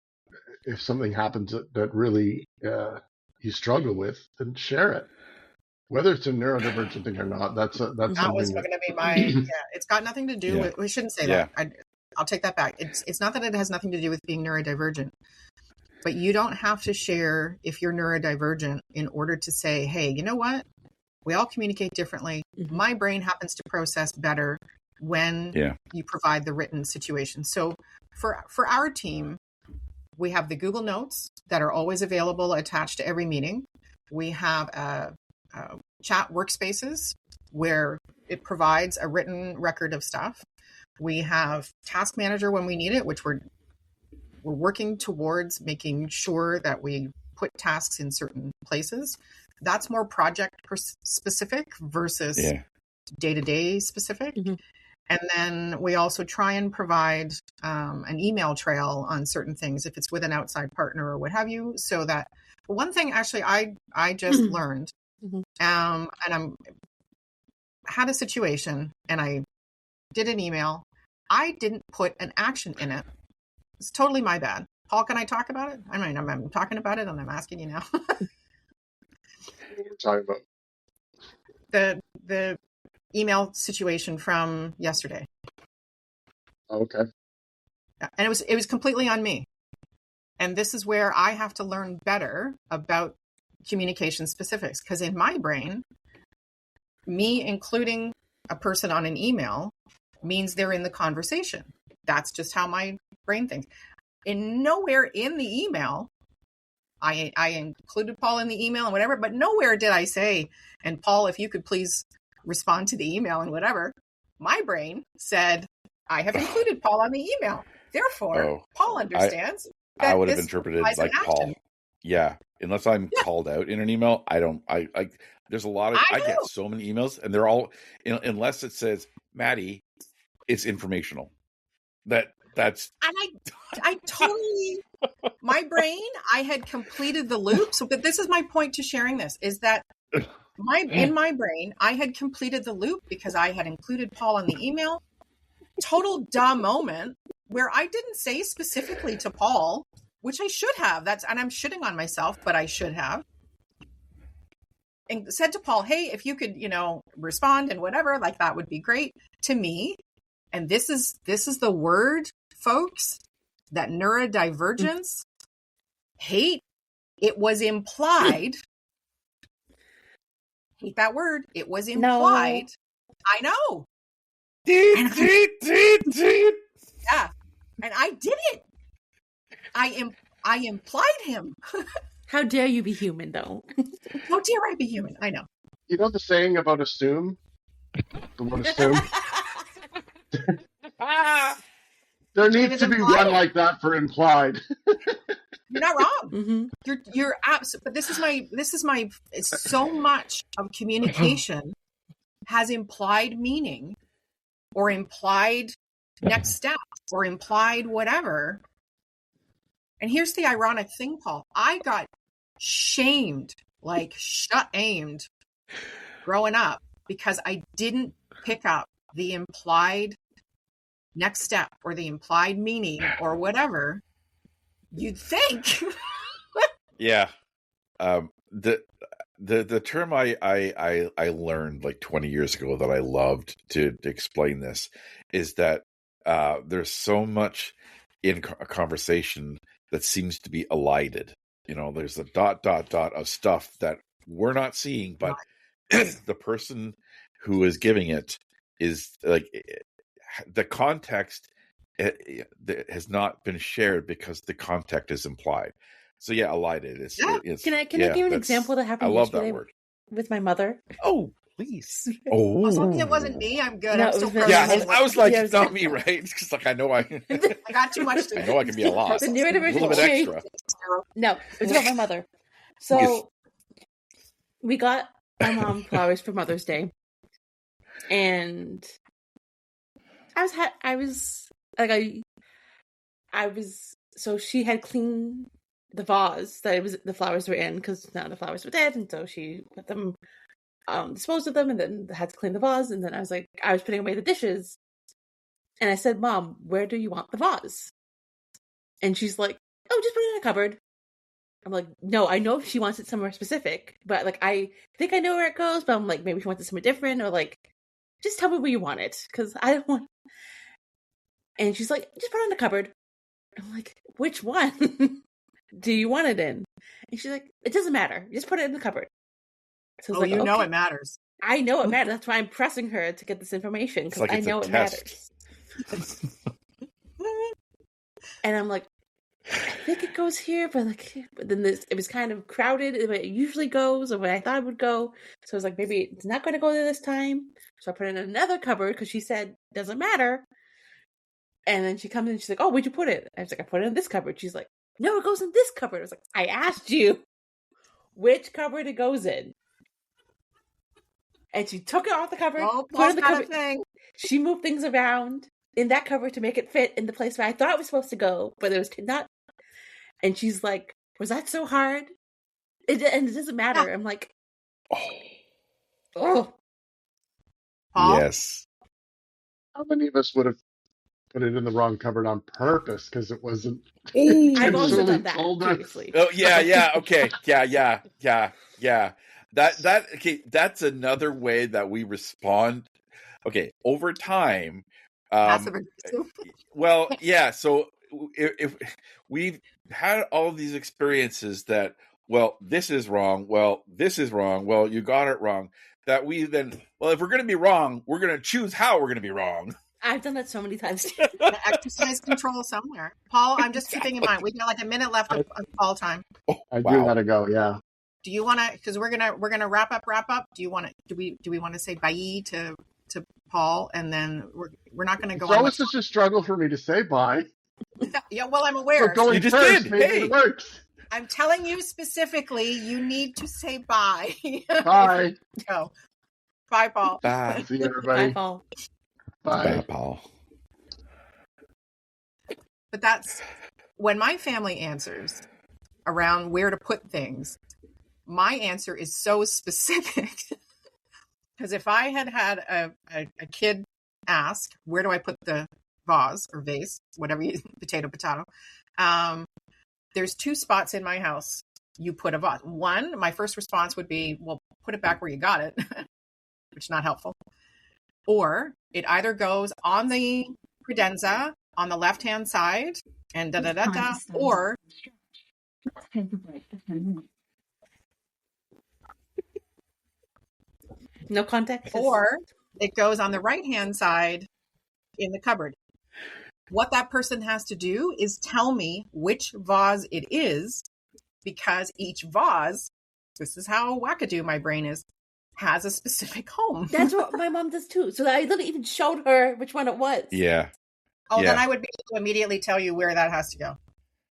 if something happens that really you struggle with, then share it. Whether it's a neurodivergent thing or not, that was going to be my, it's got nothing to do with, we shouldn't say that. I'll take that back. It's not that it has nothing to do with being neurodivergent, but you don't have to share if you're neurodivergent in order to say, hey, you know what? We all communicate differently. My brain happens to process better when you provide the written situation. So for our team, we have the Google Notes that are always available, attached to every meeting. We have chat workspaces where it provides a written record of stuff. We have Task Manager when we need it, which we're working towards making sure that we put tasks in certain places. That's more project specific versus day-to-day specific. And then we also try and provide an email trail on certain things if it's with an outside partner or what have you. So that one thing actually I just learned, and had a situation and I did an email. I didn't put an action in it. It's totally my bad. Paul, can I talk about it? I mean, I'm talking about it and I'm asking you now. We're talking about the email situation from yesterday. Okay. And it was completely on me. And this is where I have to learn better about communication specifics, because in my brain, me including a person on an email means they're in the conversation. That's just how my brain thinks. And nowhere in the email, I included Paul in the email and whatever, but nowhere did I say, and Paul, if you could please respond to the email and whatever. My brain said, I have included Paul on the email. Therefore, Paul understands. I would have interpreted like Paul. Yeah. Unless I'm called out in an email, there's a lot of, I get so many emails and they're all, unless it says, Maddie, it's informational. That's. And I totally, my brain, I had completed the loop. So, but this is my point to sharing this, is that in my brain, I had completed the loop because I had included Paul on the email. Total dumb moment where I didn't say specifically to Paul, which I should have. And I'm shitting on myself, but I should have. And said to Paul, hey, if you could, respond and whatever, like that would be great to me. And this is the word, folks, that neurodivergence hate. It was implied hate that word. It was implied. No. I know. Yeah. And I did it. I implied him. How dare you be human, though? How dare I be human? I know. You know the saying about assume? The word assume? There needs to be one like that for implied. You're not wrong. Mm-hmm. You're absolutely. But this is my. So much of communication has implied meaning, or implied next step, or implied whatever. And here's the ironic thing, Paul. I got shamed, like aimed, growing up because I didn't pick up the implied next step or the implied meaning or whatever. You'd think. Yeah. The term I learned like 20 years ago that I loved to explain this is that there's so much in a conversation that seems to be elided. You know, there's a ... of stuff that we're not seeing, but the person who is giving it is like the context has not been shared because the context is implied. So yeah, elided. Can I give an example that happened yesterday with my mother? Oh, please. Oh, as long as it wasn't me, I'm good. No, I'm still I was like, it's not me, right? Because like I know I got too much to I know I can be a loss. The A neurodivergent little bit extra. No, it's about my mother. So we got my mom flowers for Mother's Day, and so she had cleaned the vase that the flowers were in because none of the flowers were dead, and so she put them, disposed of them, and then had to clean the vase. And then I was putting away the dishes, and I said, "Mom, where do you want the vase?" And she's like, "Oh, just put it in a cupboard." I'm like, "No, I know she wants it somewhere specific, but like I think I know where it goes, but I'm like, maybe she wants it somewhere different, or like, just tell me where you want it because I don't want." And she's like, "Just put it in the cupboard." I'm like, "Which one do you want it in?" And she's like, "It doesn't matter. Just put it in the cupboard." So okay. Know it matters. I know it matters. That's why I'm pressing her to get this information because I know it matters. And I'm like, I think it goes here, but then it was kind of crowded the way it usually goes, or where I thought it would go. So I was like, maybe it's not going to go there this time. So I put it in another cupboard because she said it doesn't matter. And then she comes in and she's like, "Oh, where'd you put it?" I was like, "I put it in this cupboard." She's like, "No, it goes in this cupboard." I was like, "I asked you which cupboard it goes in." And she took it off the cupboard, put it in the cupboard. She moved things around in that cupboard to make it fit in the place where I thought it was supposed to go, but it was not. And she's like, "Was that so hard?" And it doesn't matter. Yeah. I'm like, oh. Yes. How many of us would have put it in the wrong cupboard on purpose because it wasn't? I've also done that previously. Oh yeah, okay, yeah. That okay. That's another way that we respond. Okay, over time. Well, yeah. So if we've had all these experiences that, well, this is wrong. Well, this is wrong. Well, you got it wrong. That we then, well, if we're going to be wrong, we're going to choose how we're going to be wrong. I've done that so many times. Exercise control somewhere. Paul, I'm just keeping in mind, we've got like a minute left of call time. I do gotta go. Yeah. Do you want to? Because we're gonna wrap up. Do you want to? Do we want to say bye to Paul, and then we're not going to go. It's always such a struggle for me to say bye. Yeah, well, I'm aware. We're going you just first. did. Maybe hey. It works. I'm telling you specifically, you need to say bye. Bye. Go. Bye, Paul. Bye. See you, everybody. Bye, Paul. Bye, Paul. But that's when my family answers around where to put things. My answer is so specific because if I had a kid ask, "Where do I put the vase or vase, whatever you potato?" There's two spots in my house you put a vase. One, my first response would be, "Well, put it back where you got it," which is not helpful. Or it either goes on the credenza on the left-hand side and da-da-da-da, or No context. Or it goes on the right-hand side in the cupboard. What that person has to do is tell me which vase it is, because each vase, this is how wackadoo my brain is, has a specific home. That's what my mom does too. So I literally even showed her which one it was. Yeah. Oh, then I would be able to immediately tell you where that has to go.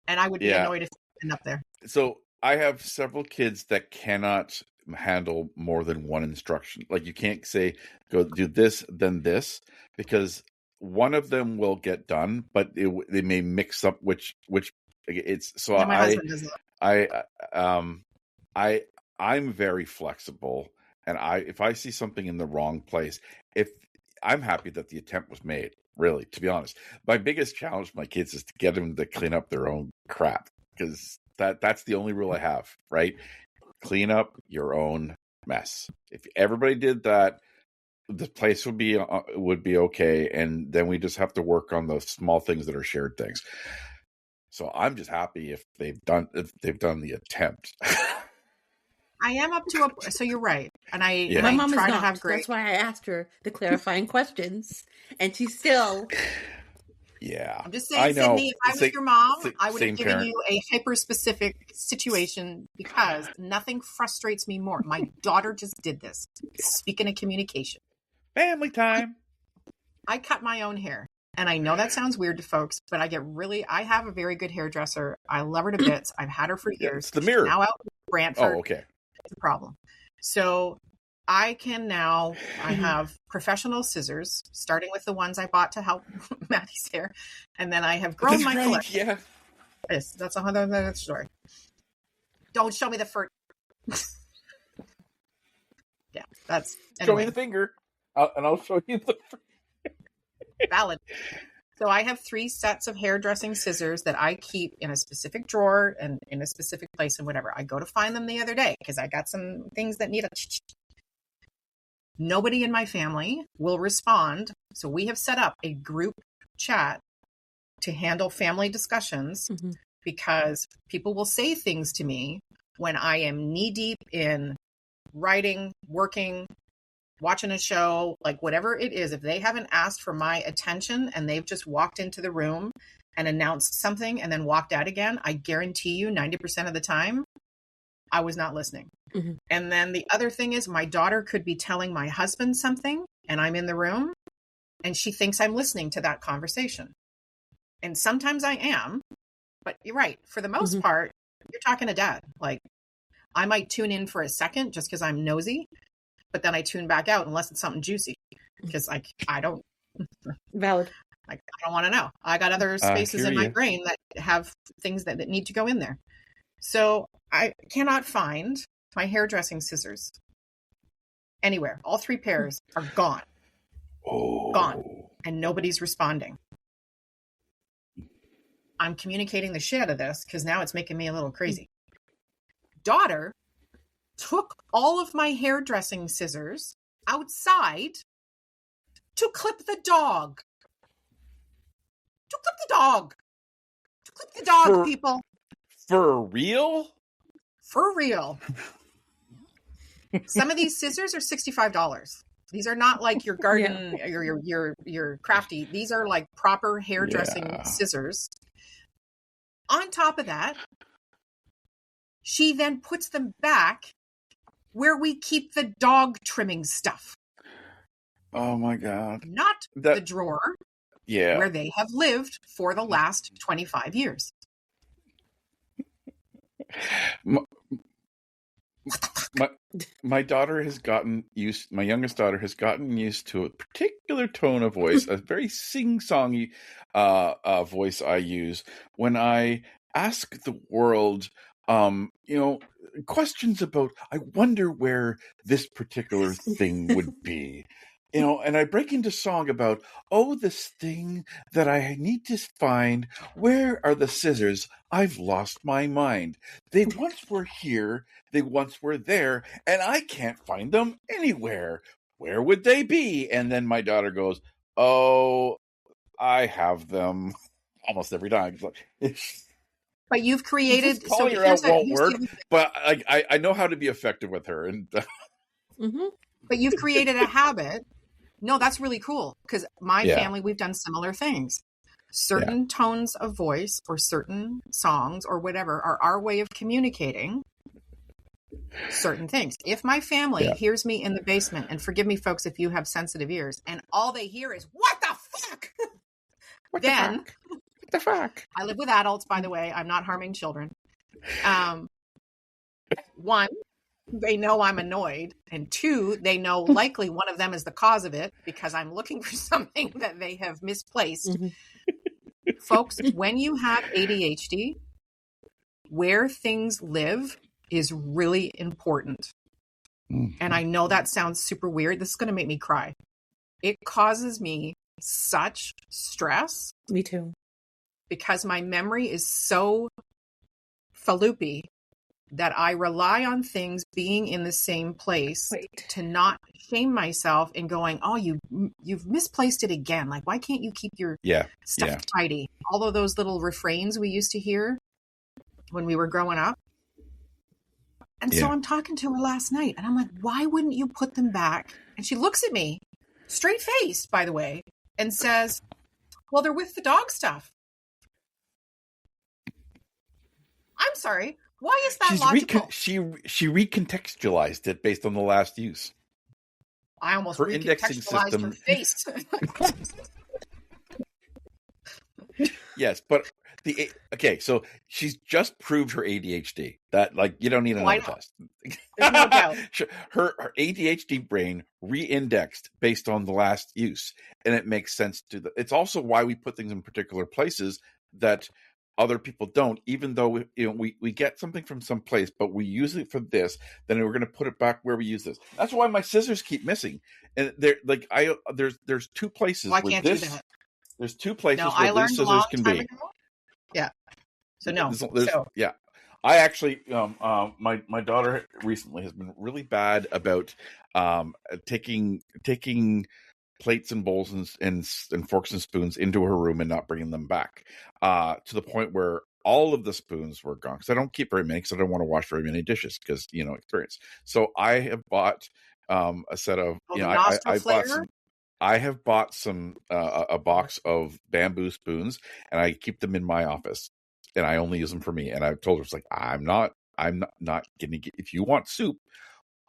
And I would be annoyed if it ended up there. So I have several kids that cannot handle more than one instruction. Like you can't say, go do this, then this, because one of them will get done, but they may mix up which it's so my husband does that. I'm very flexible, and if I see something in the wrong place, if I'm happy that the attempt was made, really, to be honest. My biggest challenge with my kids is to get them to clean up their own crap, because that's the only rule I have, right? Clean up your own mess. If everybody did that, the place would be okay, and then we just have to work on the small things that are shared things. So I'm just happy if they've done the attempt. I am up to so you're right, and my mom try is not. To have great. That's why I asked her the clarifying questions, and she still. Yeah, I'm just saying, Sydney, if I was your mom, I would have given you a hyper-specific situation, because nothing frustrates me more. My daughter just did this. Speaking of communication. Family time. I cut my own hair. And I know that sounds weird to folks, but I have a very good hairdresser. I love her to bits. I've had her for years. It's the mirror. She's now out in Brantford. Oh, okay. It's a problem. So I have professional scissors, starting with the ones I bought to help Maddie's hair. And then I have grown my collection. Yeah. Yes, that's another story. Don't show me the fur. Yeah, that's... Anyway. Show me the finger, and I'll show you the fur. Valid. So I have 3 sets of hairdressing scissors that I keep in a specific drawer and in a specific place and whatever. I go to find them the other day because I got some things that need a... Nobody in my family will respond. So we have set up a group chat to handle family discussions, because people will say things to me when I am knee deep in writing, working, watching a show, like whatever it is. If they haven't asked for my attention and they've just walked into the room and announced something and then walked out again, I guarantee you 90% of the time, I was not listening. And then the other thing is, my daughter could be telling my husband something and I'm in the room and she thinks I'm listening to that conversation. And sometimes I am, but you're right. For the most part, you're talking to dad. Like, I might tune in for a second just because I'm nosy, but then I tune back out unless it's something juicy, because I don't. Valid. I don't want to know. I got other spaces in my brain that have things that need to go in there. So I cannot find my hairdressing scissors anywhere. All 3 pairs are gone. Gone. And nobody's responding. I'm communicating the shit out of this because now it's making me a little crazy. Daughter took all of my hairdressing scissors outside to clip the dog. To clip the dog. To clip the dog, people. For real? For real. Some of these scissors are $65. These are not like your garden or your crafty. These are like proper hairdressing scissors. On top of that, she then puts them back where we keep the dog trimming stuff. Oh my God. Not the drawer where they have lived for the last 25 years. My daughter has gotten used, my youngest daughter has gotten used to a particular tone of voice, a very sing-songy voice I use when I ask the world, questions about, I wonder where this particular thing would be. And I break into song about, this thing that I need to find. Where are the scissors? I've lost my mind. They once were here. They once were there. And I can't find them anywhere. Where would they be? And then my daughter goes, I have them almost every time. But you've created... So her out won't work, but I know how to be effective with her. And But you've created a habit. No, that's really cool because my family, we've done similar things. Certain tones of voice or certain songs or whatever are our way of communicating certain things. If my family hears me in the basement, and forgive me, folks, if you have sensitive ears, and all they hear is, what the fuck? What the fuck? I live with adults, by the way. I'm not harming children. One, they know I'm annoyed. And two, they know likely one of them is the cause of it because I'm looking for something that they have misplaced. Folks, when you have ADHD, where things live is really important. And I know that sounds super weird. This is going to make me cry. It causes me such stress. Me too. Because my memory is so faloopy that I rely on things being in the same place to not shame myself and going, oh, you've misplaced it again. Like, why can't you keep your stuff tidy? All of those little refrains we used to hear when we were growing up. And so I'm talking to her last night and I'm like, why wouldn't you put them back? And she looks at me, straight faced, by the way, and says, well, they're with the dog stuff. I'm sorry. Why is that logical? She recontextualized it based on the last use. I almost recontextualized her face. Yes, but so she's just proved her ADHD. That, like, you don't need another test. There's no doubt. Her ADHD brain re-indexed based on the last use, and it makes sense it's also why we put things in particular places that other people don't, even though we get something from some place, but we use it for this, then we're going to put it back where we use this. That's why my scissors keep missing. And there's two places why where can't this. Do that? There's two places where these scissors can be. Ago. Yeah. So no. Yeah. I actually, my daughter recently has been really bad about taking plates and bowls and forks and spoons into her room and not bringing them back, to the point where all of the spoons were gone. Because I don't keep very many, because I don't want to wash very many dishes, because experience. So I have bought a set of I have bought some a box of bamboo spoons, and I keep them in my office, and I only use them for me. And I've told her, it's like, I'm not gonna get, if you want soup,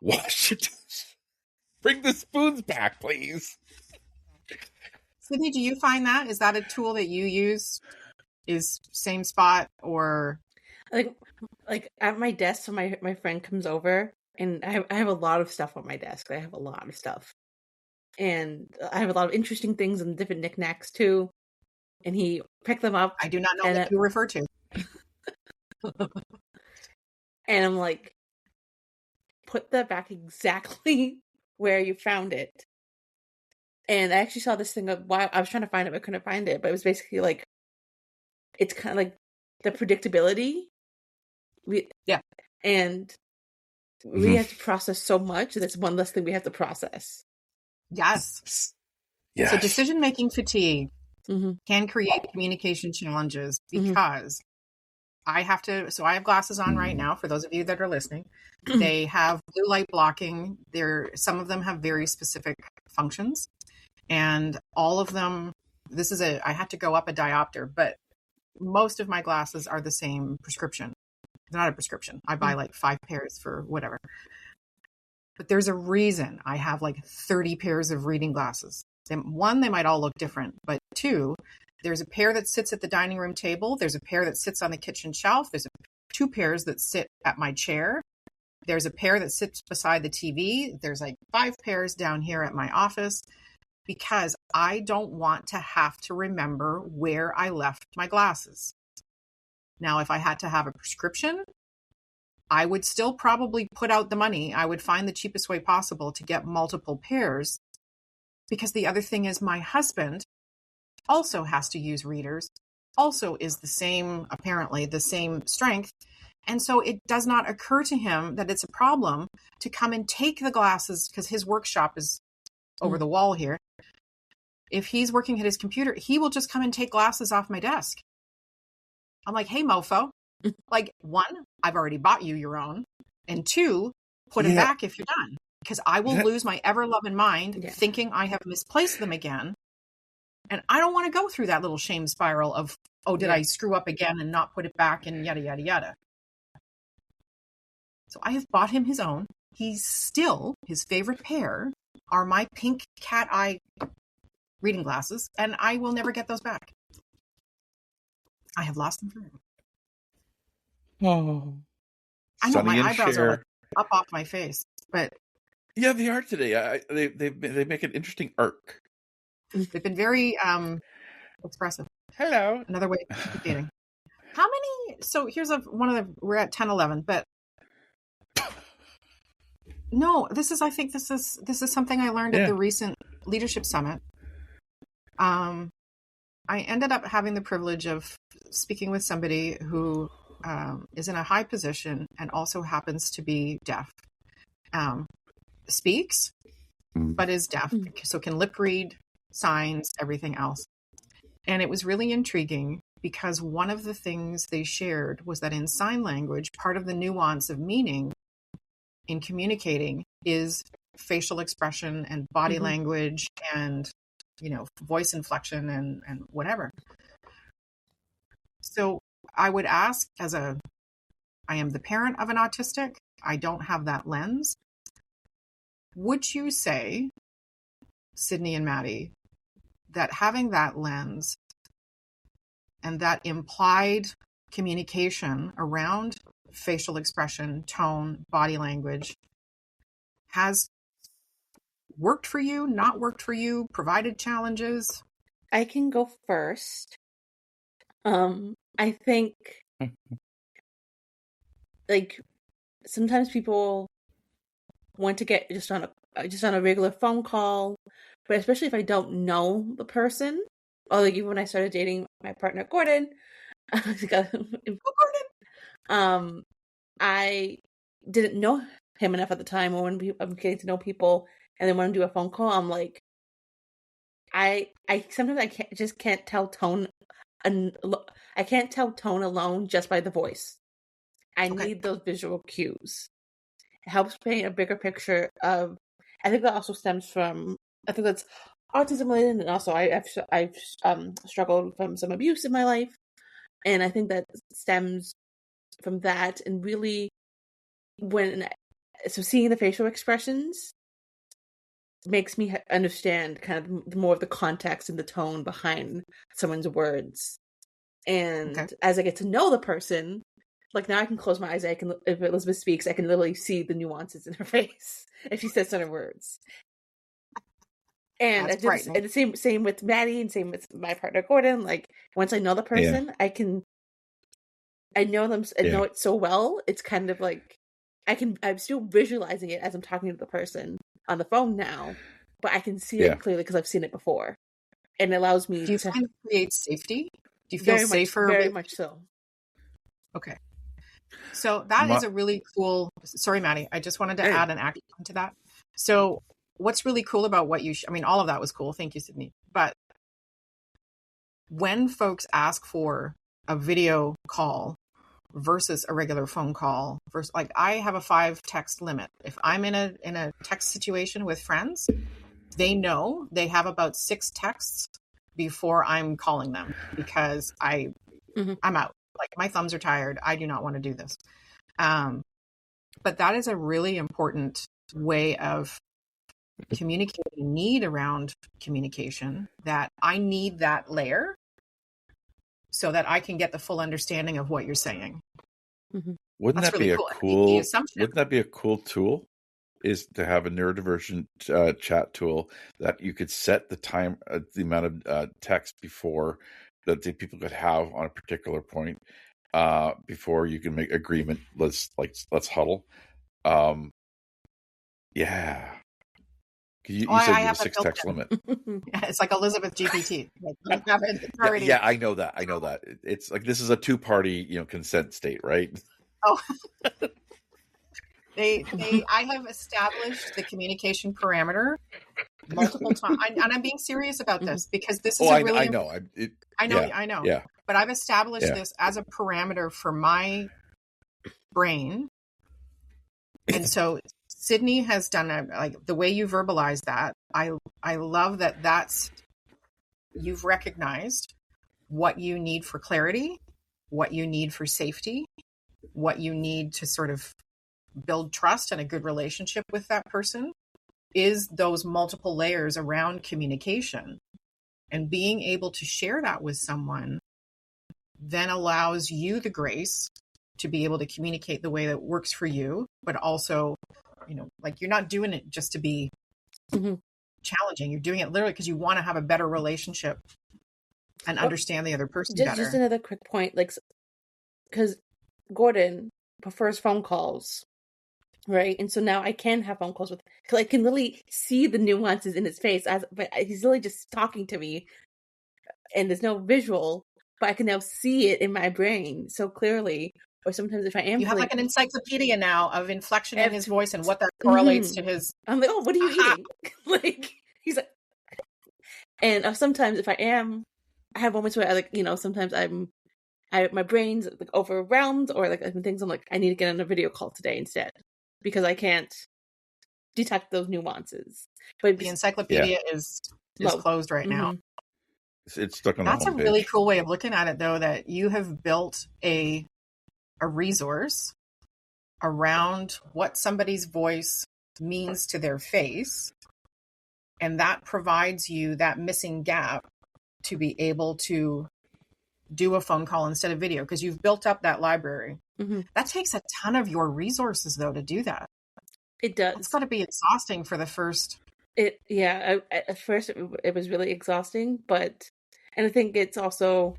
wash it. Bring the spoons back, please. Sydney, do you find that? Is that a tool that you use? Is same spot or? Like at my desk, so my friend comes over, and I have a lot of stuff on my desk. I have a lot of stuff. And I have a lot of interesting things and different knickknacks too. And he picked them up. I do not know what you refer to. And I'm like, put that back exactly where you found it. And I actually saw this thing of why I was trying to find it, but I couldn't find it. But it was basically like, it's kind of like the predictability. And we have to process so much. That's one less thing we have to process. Yes. So decision-making fatigue can create communication challenges because I have glasses on right now. For those of you that are listening, they have blue light blocking. Some of them have very specific functions, and all of them, I had to go up a diopter, but most of my glasses are the same prescription. It's not a prescription. I buy like 5 pairs for whatever. But there's a reason I have like 30 pairs of reading glasses. One, they might all look different, but two, there's a pair that sits at the dining room table. There's a pair that sits on the kitchen shelf. There's 2 pairs that sit at my chair. There's a pair that sits beside the TV. There's like 5 pairs down here at my office, because I don't want to have to remember where I left my glasses. Now, if I had to have a prescription, I would still probably put out the money. I would find the cheapest way possible to get multiple pairs, because the other thing is my husband also has to use readers, also is apparently the same strength. And so it does not occur to him that it's a problem to come and take the glasses, because his workshop is over the wall here. If he's working at his computer, he will just come and take glasses off my desk. I'm like, hey, mofo. Like, 1, I've already bought you your own. And 2, put them back if you're done. because I will lose my ever-loving mind thinking I have misplaced them again. And I don't want to go through that little shame spiral of, oh, did I screw up again and not put it back and yada, yada, yada. So I have bought him his own. He's still, his favorite pair are my pink cat eye reading glasses, and I will never get those back. I have lost them forever. Oh. I know my eyebrows are like up off my face, but yeah, they are today. They make an interesting arc. They've been very expressive. Hello. Another way of communicating. How many? So here's we're at 10, 11, but no, I think this is something I learned at the recent leadership summit. I ended up having the privilege of speaking with somebody who is in a high position and also happens to be deaf. Speaks, but is deaf, so can lip read, signs, everything else. And it was really intriguing because one of the things they shared was that in sign language, part of the nuance of meaning in communicating is facial expression and body language and, voice inflection and whatever. So I would ask, I am the parent of an autistic, I don't have that lens. Would you say, Sydney and Maddie, that having that lens and that implied communication around facial expression, tone, body language has worked for you, not worked for you, provided challenges? I can go first. I think like sometimes people want to get just on a regular phone call, but especially if I don't know the person, or like even when I started dating my partner Gordon, I didn't know him enough at the time, or when I'm getting to know people and then when I do a phone call, I'm like, I sometimes can't tell tone, and I can't tell tone alone just by the voice. I need those visual cues. It helps paint a bigger picture of. I think that also stems from. I think that's autism related, and also I've struggled from some abuse in my life, and I think that stems from that. And really, seeing the facial expressions makes me understand kind of more of the context and the tone behind someone's words. And as I get to know the person, like now I can close my eyes. If Elizabeth speaks, I can literally see the nuances in her face if she says certain words. And and the same with Maddie, and same with my partner Gordon. Like once I know the person, I know them. I know it so well. It's kind of like I'm still visualizing it as I'm talking to the person on the phone now, but I can see it clearly because I've seen it before, and it allows me. Do you find it creates safety? Do you feel safer? Very much so. Okay. So that is a really cool. Sorry, Maddie. I just wanted to add an action to that. So what's really cool about what all of that was cool. Thank you, Sydney. But when folks ask for a video call versus a regular phone call, like I have a 5 text limit. If I'm in a text situation with friends, they know they have about 6 texts before I'm calling them because I'm out. Like my thumbs are tired. I do not want to do this. But that is a really important way of communicating need around communication, that I need that layer so that I can get the full understanding of what you're saying. Wouldn't that be a cool tool? Is to have a neurodivergent chat tool that you could set the time, the amount of text before that the people could have on a particular point before you can make agreement. Let's huddle. Yeah. You said you have a 6 text limit. It's like Elizabeth GPT. I know that. It's like this is a 2-party, consent state, right? Oh. I have established the communication parameter multiple times, and I'm being serious about this because this is I know. Yeah. But I've established this as a parameter for my brain, and so Sydney has done like the way you verbalize that. I love that you've recognized what you need for clarity, what you need for safety, what you need to sort of build trust and a good relationship with that person is those multiple layers around communication. And being able to share that with someone then allows you the grace to be able to communicate the way that works for you, but also, like you're not doing it just to be challenging. You're doing it literally because you want to have a better relationship and understand the other person better. Just another quick point, like, because Gordon prefers phone calls, right? And so now I can have phone calls because I can literally see the nuances in his face, but he's really just talking to me, and there's no visual, but I can now see it in my brain so clearly. Or sometimes if I am, you have like an encyclopedia now of inflection in his voice and what that correlates to his. I'm like, oh, what are you eating? Like he's like, and sometimes if I have moments where I like, sometimes my brain's like overwhelmed or like things. I'm like, I need to get on a video call today instead because I can't detect those nuances. But the encyclopedia is closed right now. It's stuck on That's the homepage. A really cool way of looking at it, though, that you have built a resource around what somebody's voice means to their face, and that provides you that missing gap to be able to do a phone call instead of video because you've built up that library. That takes a ton of your resources, though, to do that. It does. It's got to be exhausting for the first. At first it was really exhausting, and I think it's also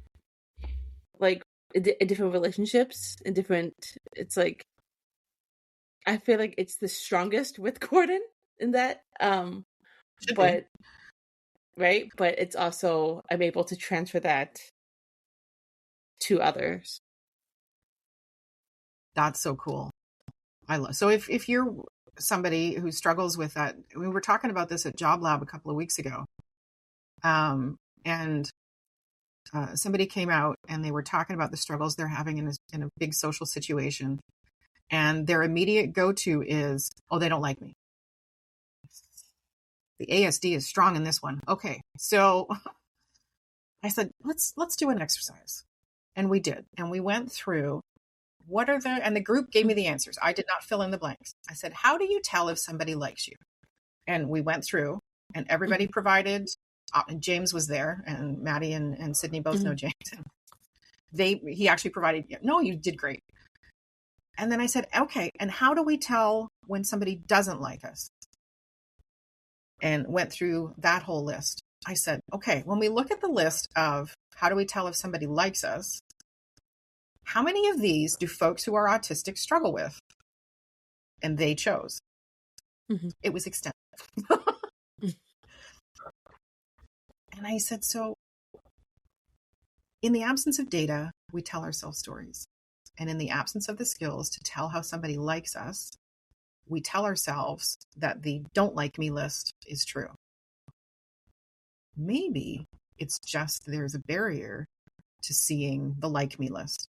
like in different relationships and different. It's like I feel like it's the strongest with Gordon in that, but it's also I'm able to transfer that to others. That's so cool. I love. So if you're somebody who struggles with that, we were talking about this at Job Lab a couple of weeks ago, and somebody came out and they were talking about the struggles they're having in a big social situation, and their immediate go-to is, "Oh, they don't like me." The ASD is strong in this one. Okay, so I said, let's do an exercise, and we did, and we went through. And the group gave me the answers. I did not fill in the blanks. I said, how do you tell if somebody likes you? And we went through and everybody provided, and James was there and Maddie and Sydney both know James. He actually provided, no, you did great. And then I said, okay, and how do we tell when somebody doesn't like us? And went through that whole list. I said, okay, when we look at the list of how do we tell if somebody likes us, how many of these do folks who are autistic struggle with? And they chose. It was extensive. And I said, so in the absence of data, we tell ourselves stories. And in the absence of the skills to tell how somebody likes us, we tell ourselves that the don't like me list is true. Maybe it's just there's a barrier to seeing the like me list.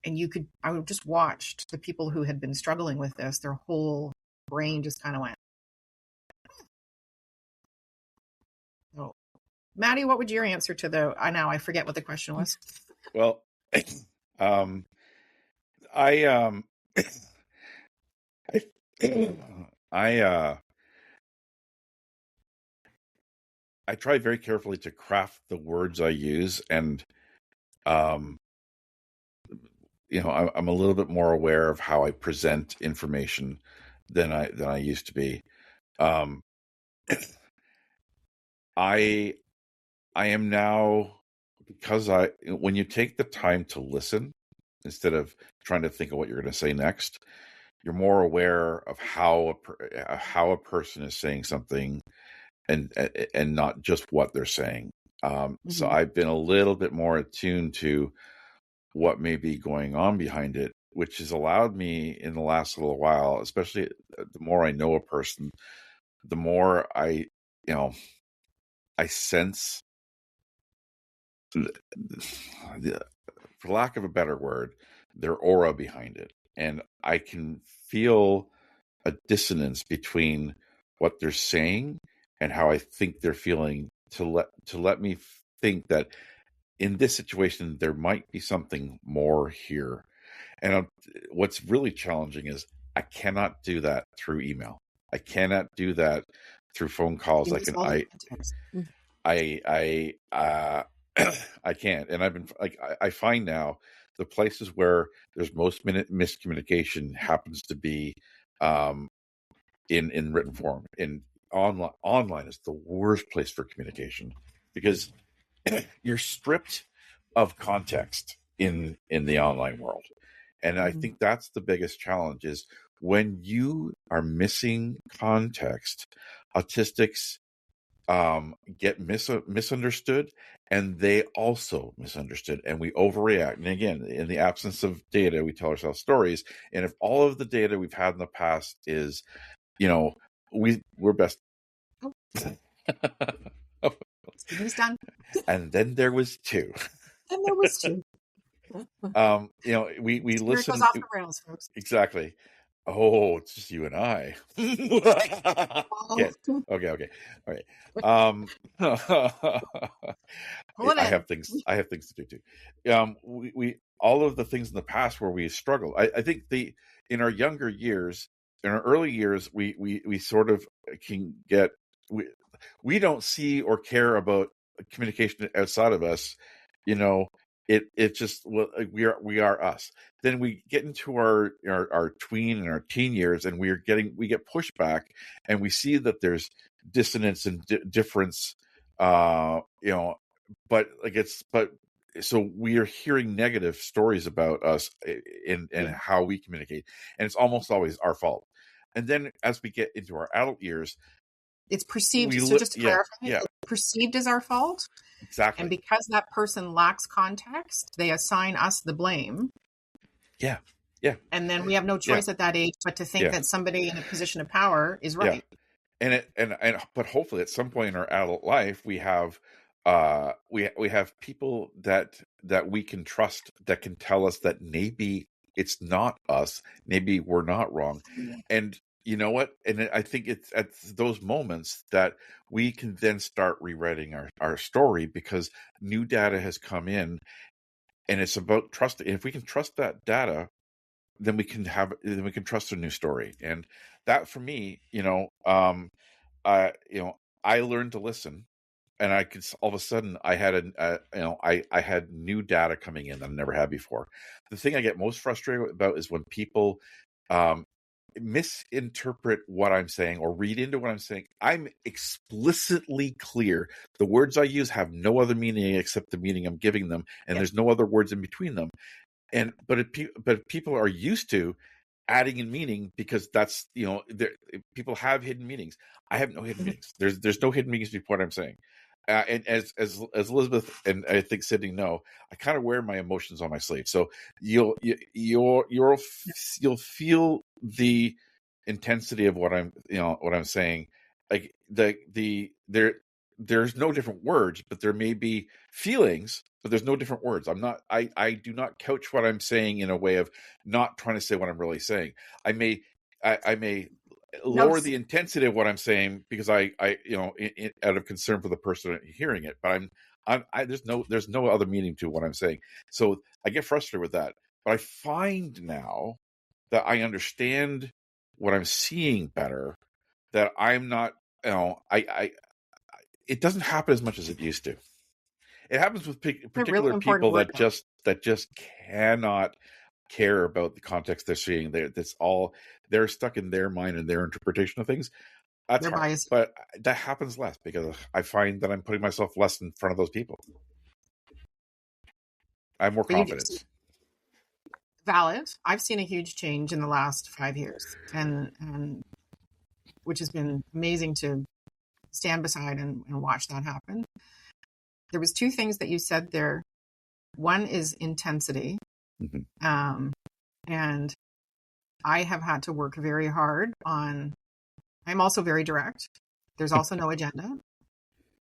And I would just watched the people who had been struggling with this, their whole brain just kind of went. So, Maddie, what would your answer to I forget what the question was. Well, I try very carefully to craft the words I use, and I'm a little bit more aware of how I present information than I used to be. I am now, because when you take the time to listen instead of trying to think of what you're going to say next, you're more aware of how a person is saying something and not just what they're saying. So I've been a little bit more attuned to what may be going on behind it, which has allowed me in the last little while, especially the more I know a person, the more I sense, for lack of a better word, their aura behind it. and I can feel a dissonance between what they're saying and how I think they're feeling, to let me think that in this situation there might be something more here. And what's really challenging is I cannot do that through email. I cannot do that through phone calls. I can't. And I've been like, I find now the places where there's most miscommunication happens to be in written form. In online is the worst place for communication, because you're stripped of context in the online world. And I think that's the biggest challenge, is when you are missing context, autistics get misunderstood, and they also misunderstood, and we overreact. And again, in the absence of data, we tell ourselves stories. And if all of the data we've had in the past is, we're best. It's done. And then there was two. We listen. Goes off the rails, folks. Exactly. Oh, it's just you and I. Okay. All right. I have things to do too. We all of the things in the past where we struggled. I think in our younger years, in our early years, we sort of can get, we don't see or care about communication outside of us. It just, well, we are us. Then we get into our tween and our teen years, and we get pushback, and we see that there's dissonance and difference. So we are hearing negative stories about us and how we communicate, and it's almost always our fault. And then as we get into our adult years, it's perceived. So just to clarify, it's perceived as our fault. Exactly. And because that person lacks context, they assign us the blame. Yeah. And then we have no choice at that age but to think that somebody in a position of power is right. Yeah. But hopefully at some point in our adult life, we have people that we can trust, that can tell us that maybe it's not us, maybe we're not wrong. And you know what? And I think it's at those moments that we can then start rewriting our story, because new data has come in, and it's about trust. And if we can trust that data, then we can trust a new story. And that, for me, I learned to listen, and I could, all of a sudden, I had I had new data coming in that I never had before. The thing I get most frustrated about is when people misinterpret what I'm saying or read into what I'm saying. I'm explicitly clear. The words I use have no other meaning except the meaning I'm giving them, and there's no other words in between them. But people are used to adding in meaning, because that's, people have hidden meanings. I have no hidden meanings. There's no hidden meanings before what I'm saying. And as Elizabeth and I think Sydney know, I kind of wear my emotions on my sleeve. So you'll feel the intensity of what I'm saying. Like there's no different words, but there may be feelings, but there's no different words. I do not couch what I'm saying in a way of not trying to say what I'm really saying. I may lower the intensity of what I'm saying, because I out of concern for the person hearing it, but there's no other meaning to what I'm saying. So I get frustrated with that. But I find now that I understand what I'm seeing better, that I'm not, it doesn't happen as much as it used to. It happens with particular people that just cannot care about the context they're seeing. They're stuck in their mind and their interpretation of things. That's hard, but that happens less, because I find that I'm putting myself less in front of those people. I have more confidence. Valid. I've seen a huge change in the last 5 years, and which has been amazing to stand beside and watch that happen. There was two things that you said there. One is intensity. Mm-hmm. And I have had to work very hard on, I'm also very direct. There's also no agenda.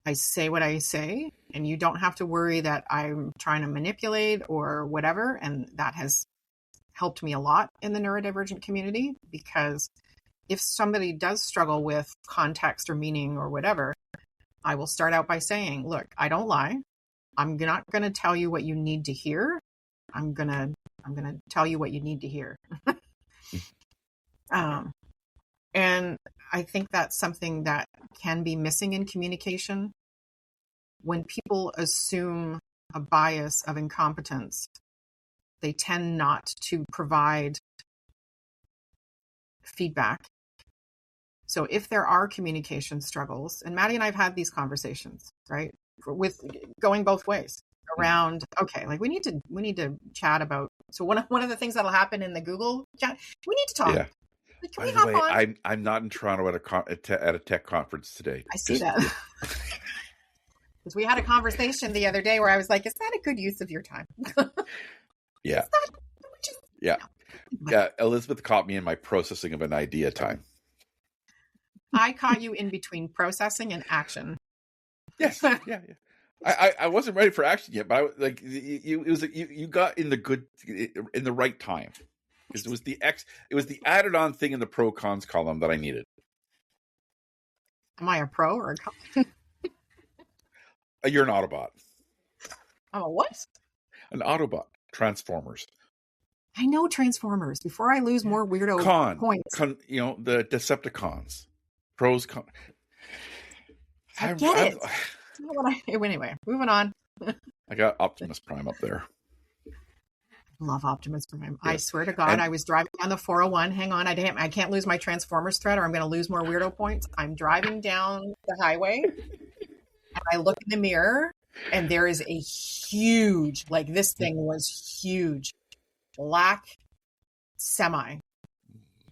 I say what I say, and you don't have to worry that I'm trying to manipulate or whatever. And that has helped me a lot in the neurodivergent community, because if somebody does struggle with context or meaning or whatever, I will start out by saying, look, I don't lie. I'm not going to tell you what you need to hear. I'm going to tell you what you need to hear. And I think that's something that can be missing in communication. When people assume a bias of incompetence, they tend not to provide feedback. So if there are communication struggles, and Maddie and I have had these conversations, right, with going both ways around, okay, like we need to chat about. So one of the things that'll happen in the Google chat, we need to talk. Yeah. Like, By the way, I'm not in Toronto at a tech conference today. I see that. Because we had a conversation the other day where I was like, is that a good use of your time? Yeah. Yeah. Elizabeth caught me in my processing of an idea time. I caught you in between processing and action. Yes. Yeah. I wasn't ready for action yet, but you got in the right time. Because it was the added on thing in the pro cons column that I needed. Am I a pro or a con? You're an Autobot. I'm a what? An Autobot. Transformers. I know Transformers. Before I lose more weirdo points. The Decepticons. Pros, cons. I get it. Anyway, moving on. I got Optimus Prime up there. Love Optimus Prime. Yeah. I swear to God, I was driving down the 401. Hang on, I can't lose my Transformers thread, or I'm going to lose more weirdo points. I'm driving down the highway, and I look in the mirror, and there is a huge, like this thing was huge, black semi,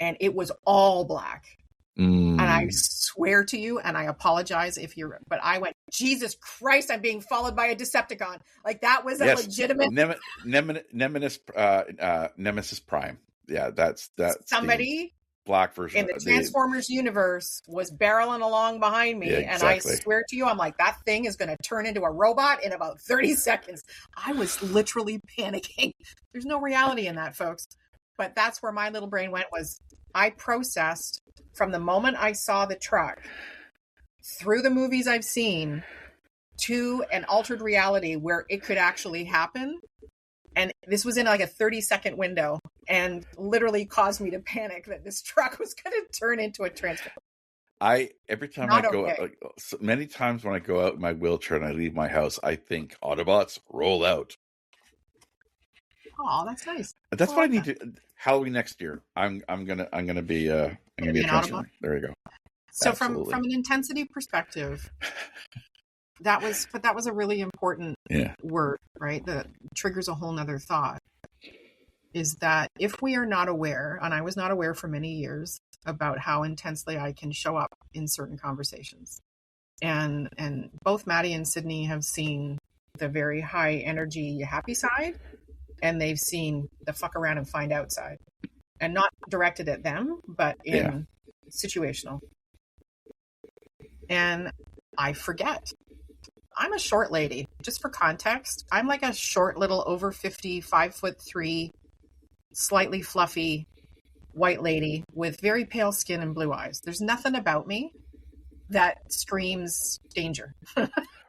and it was all black. And I swear to you, and I apologize but I went, Jesus Christ, I'm being followed by a Decepticon. Like that was a legitimate Nemesis Prime. Yeah, that's somebody black version in the Transformers universe was barreling along behind me. Yeah, exactly. And I swear to you, I'm like, that thing is going to turn into a robot in about 30 seconds. I was literally panicking. There's no reality in that, folks. But that's where my little brain went, was I processed from the moment I saw the truck through the movies I've seen to an altered reality where it could actually happen. And this was in like a 30-second window, and literally caused me to panic that this truck was going to turn into a Transformer. Every time I go out, many times when I go out in my wheelchair and I leave my house, I think Autobots roll out. Oh, that's nice. That's what I need to. Halloween next year, I'm gonna be a Transformer. There you go. So from an intensity perspective, that was a really important word, right? That triggers a whole nother thought. Is that if we are not aware, and I was not aware for many years about how intensely I can show up in certain conversations, and both Maddie and Sydney have seen the very high energy, happy side. And they've seen the fuck around and find out side, and not directed at them, but in situational. And I forget. I'm a short lady. Just for context, I'm like a short little over 50, 5'3", slightly fluffy white lady with very pale skin and blue eyes. There's nothing about me that screams danger.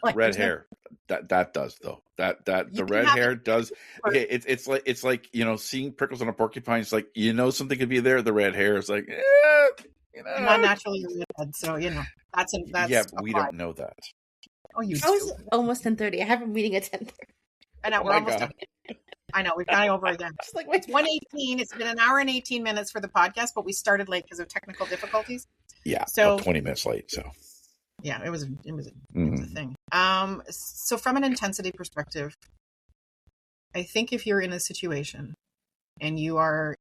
Like red hair. That does though. That the red hair does. Okay, it's like seeing prickles on a porcupine. It's like something could be there. The red hair is like I'm not naturally red, so that's we don't know that. Oh, you. I was almost 10:30. I have a meeting at 10:30. I know we're almost done. I know we've gone over again. Just like it's 1:18. It's been an hour and 18 minutes for the podcast, but we started late because of technical difficulties. Yeah, so 20 minutes late. So. Yeah, it was a thing. So from an intensity perspective, I think if you're in a situation and you are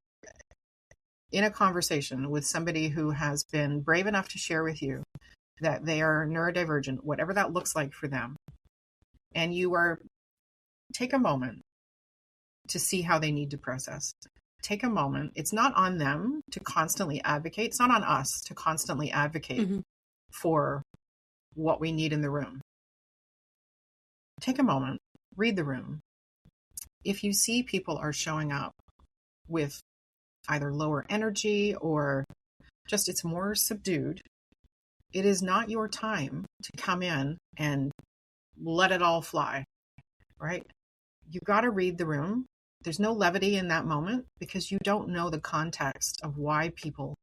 in a conversation with somebody who has been brave enough to share with you that they are neurodivergent, whatever that looks like for them, and take a moment to see how they need to process. Take a moment. It's not on them to constantly advocate. It's not on us to constantly advocate for what we need in the room. Take a moment, read the room. If you see people are showing up with either lower energy or just it's more subdued, it is not your time to come in and let it all fly, right? You got to read the room. There's no levity in that moment because you don't know the context of why people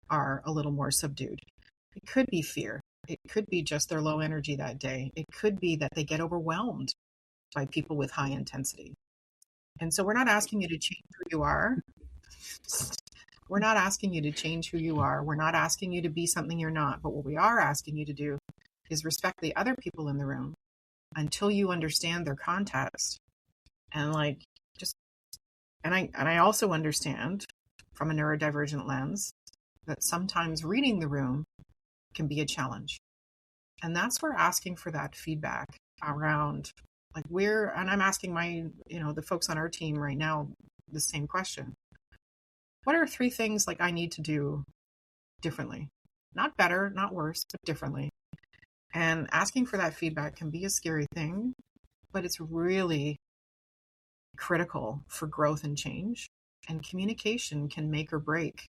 are a little more subdued. It could be fear. It could be just their low energy that day. It could be that they get overwhelmed by people with high intensity. And so we're not asking you to change who you are. We're not asking you to change who you are. We're not asking you to be something you're not. But what we are asking you to do is respect the other people in the room until you understand their context. And like, just, and I also understand from a neurodivergent lens that sometimes reading the room can be a challenge. And that's where asking for that feedback around like and I'm asking the folks on our team right now, the same question. What are 3 things like I need to do differently? Not better, not worse, but differently. And asking for that feedback can be a scary thing, but it's really critical for growth and change. And communication can make or break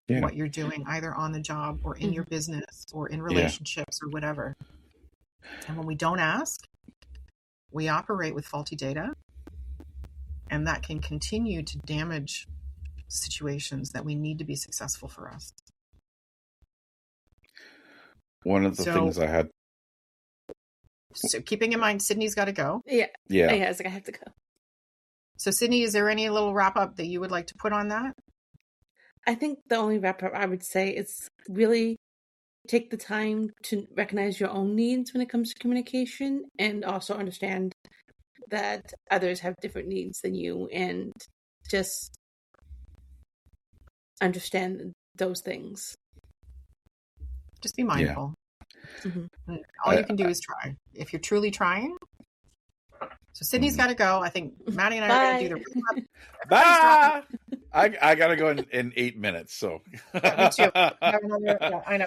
what you're doing either on the job or in your business or in relationships or whatever. And when we don't ask, we operate with faulty data, and that can continue to damage situations that we need to be successful for us. One of the things I had. So keeping in mind, Sydney's got to go. Yeah. I was like, I have to go. So Sydney, is there any little wrap up that you would like to put on that? I think the only wrap up I would say is really take the time to recognize your own needs when it comes to communication, and also understand that others have different needs than you, and just understand those things. Just be mindful. Yeah. Mm-hmm. All you can do is try. If you're truly trying. So Sydney's got to go. I think Maddie and I are going to do the Bye. I got to go in 8 minutes. So me too. I know.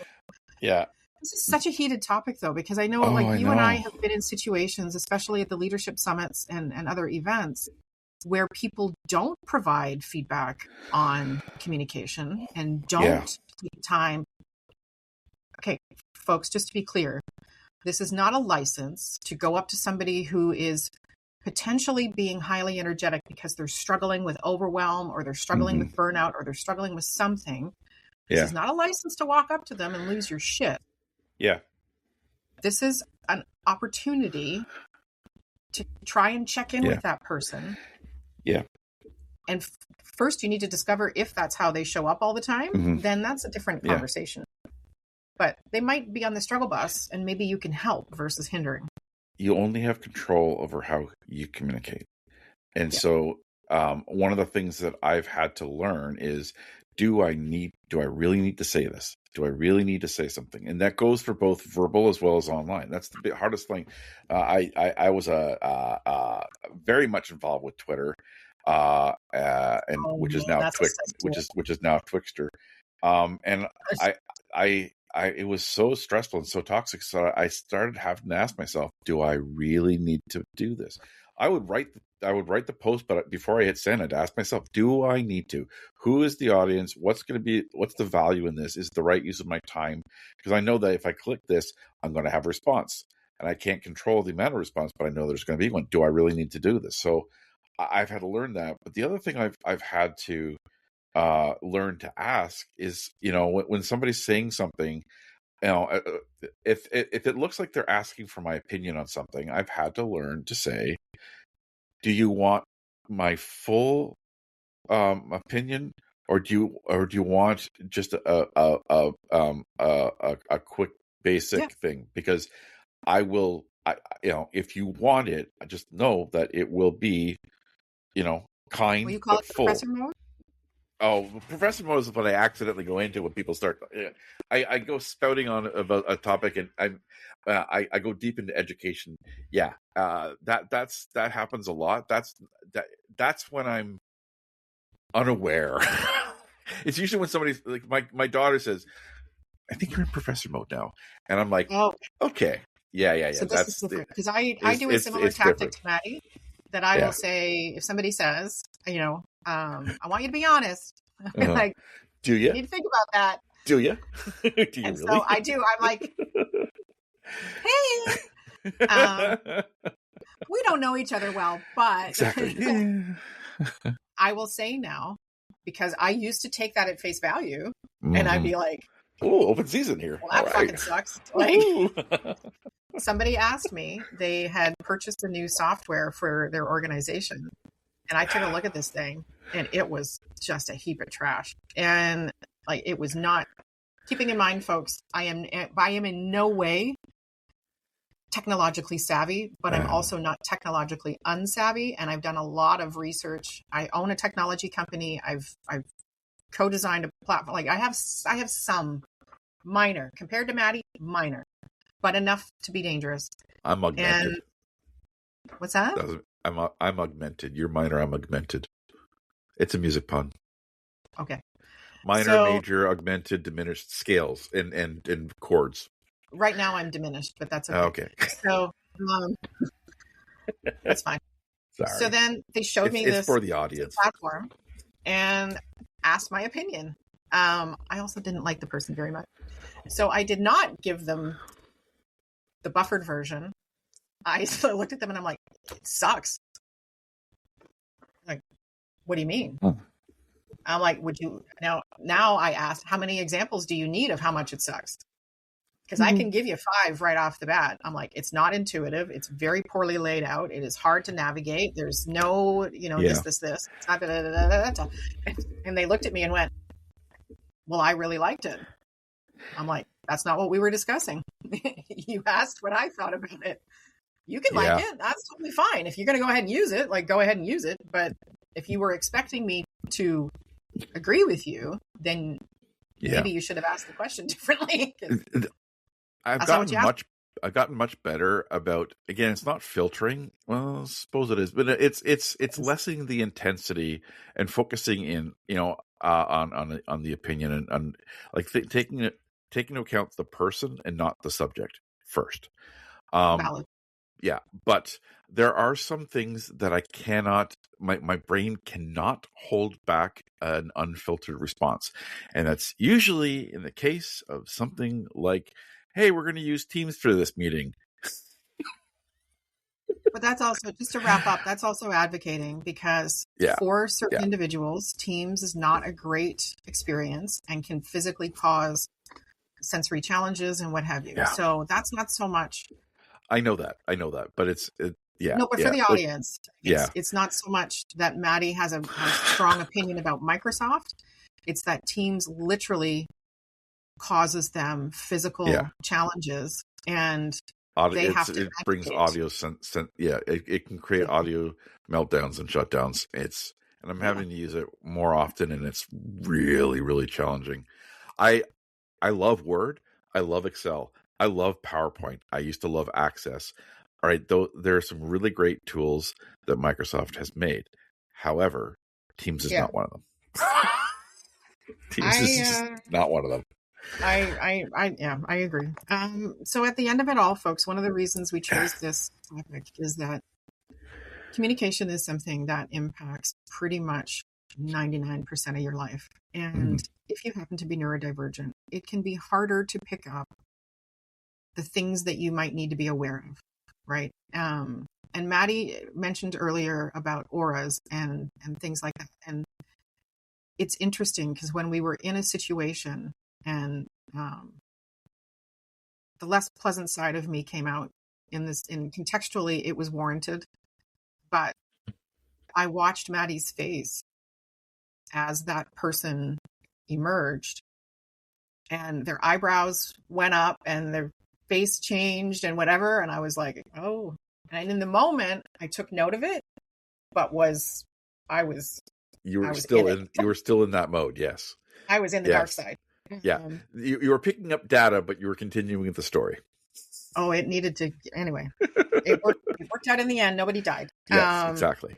Yeah. This is such a heated topic, though, because I know you and I have been in situations, especially at the leadership summits and other events, where people don't provide feedback on communication and don't take time. Okay, folks, just to be clear, this is not a license to go up to somebody who is potentially being highly energetic because they're struggling with overwhelm or they're struggling with burnout or they're struggling with something. This is not a license to walk up to them and lose your shit. Yeah. This is an opportunity to try and check in with that person. Yeah. And first you need to discover if that's how they show up all the time, then that's a different conversation. But they might be on the struggle bus and maybe you can help versus hindering. You only have control over how you communicate. And so one of the things that I've had to learn is, do I really need to say this? Do I really need to say something? And that goes for both verbal as well as online. That's the hardest thing. I was very much involved with Twitter, which is now Twixter. And it was so stressful and so toxic. So I started having to ask myself, do I really need to do this? I would write the post, but before I hit send, I'd ask myself, do I need to? Who is the audience? What's the value in this? Is it the right use of my time? Because I know that if I click this, I'm going to have a response, and I can't control the amount of response, but I know there's going to be one. Do I really need to do this? So I've had to learn that. But the other thing I've had to learn to ask is, when somebody's saying something, if it looks like they're asking for my opinion on something, I've had to learn to say, do you want my full opinion, or do you want just a quick basic thing? Because I will, if you want it, I just know that it will be, kind. Will you call but it full. professor mode? Oh, professor mode is what I accidentally go into when people start. I go spouting on about a topic, and I go deep into education. Yeah, that happens a lot. That's when I'm unaware. It's usually when somebody's like, my daughter says, "I think you're in professor mode now," and I'm like, "Oh, okay, yeah." So this is different because I do a similar tactic to Maddie. That I will say, if somebody says, I want you to be honest. Like, do you need to think about that? Do you? Do you and really? So I do. I'm like, hey, we don't know each other well, but exactly. I will say now, because I used to take that at face value, and I'd be like, "Oh, open season here. Well, that fucking sucks." Like, somebody asked me, they had purchased a new software for their organization, and I took a look at this thing, and it was just a heap of trash. And like, it was not. Keeping in mind, folks, I am in no way technologically savvy, but I'm also not technologically unsavvy. And I've done a lot of research. I own a technology company. I've co-designed a platform. Like, I have some minor compared to Maddie, minor, but enough to be dangerous. I'm augmented. And what's that? I'm augmented. You're minor. I'm augmented. It's a music pun. Okay. Minor, major, augmented, diminished scales and chords. Right now I'm diminished, but that's okay. Okay. So that's fine. Sorry. So then they showed me this for the audience platform and asked my opinion. I also didn't like the person very much. So I did not give them the buffered version. I looked at them and I'm like, it sucks. Like, what do you mean? I'm like, would you now I asked, how many examples do you need of how much it sucks? Because I can give you 5 right off the bat. I'm like, it's not intuitive. It's very poorly laid out. It is hard to navigate. There's no, this. It's not and they looked at me and went, well, I really liked it. I'm like, that's not what we were discussing. You asked what I thought about it. You can like it. That's totally fine. If you're going to go ahead and use it, like, go ahead and use it. But if you were expecting me to agree with you, then maybe you should have asked the question differently. I've gotten much better about, again, it's not filtering. Well, I suppose it is, but it's lessening the intensity and focusing in, on the opinion and on like taking into account the person and not the subject first. Valid. Yeah, but there are some things that I cannot, my brain cannot hold back an unfiltered response. And that's usually in the case of something like, hey, we're going to use Teams for this meeting. But that's also, just to wrap up, that's also advocating, because for certain individuals, Teams is not a great experience and can physically cause sensory challenges and what have you. Yeah. So that's not so much. I know that, but No, but for the audience, it's not so much that Maddie has a strong opinion about Microsoft. It's that Teams literally causes them physical challenges, and it brings audio it can create audio meltdowns and shutdowns. And I'm having to use it more often, and it's really, really challenging. I love Word. I love Excel. I love PowerPoint. I used to love Access. All right, though, there are some really great tools that Microsoft has made. However, Teams is not one of them. Teams is just not one of them. I agree. So at the end of it all, folks, one of the reasons we chose this topic is that communication is something that impacts pretty much 99% of your life. And if you happen to be neurodivergent, it can be harder to pick up the things that you might need to be aware of, right? And Maddie mentioned earlier about auras and things like that. And it's interesting because when we were in a situation and the less pleasant side of me came out in contextually, it was warranted. But I watched Maddie's face as that person emerged, and their eyebrows went up and their face changed and whatever. And I was like, oh, and in the moment I took note of it, but you were still in that mode. Yes. I was in the dark side. Yeah. You were picking up data, but you were continuing the story. Oh, it needed to. Anyway, it worked out in the end. Nobody died. Yes, exactly.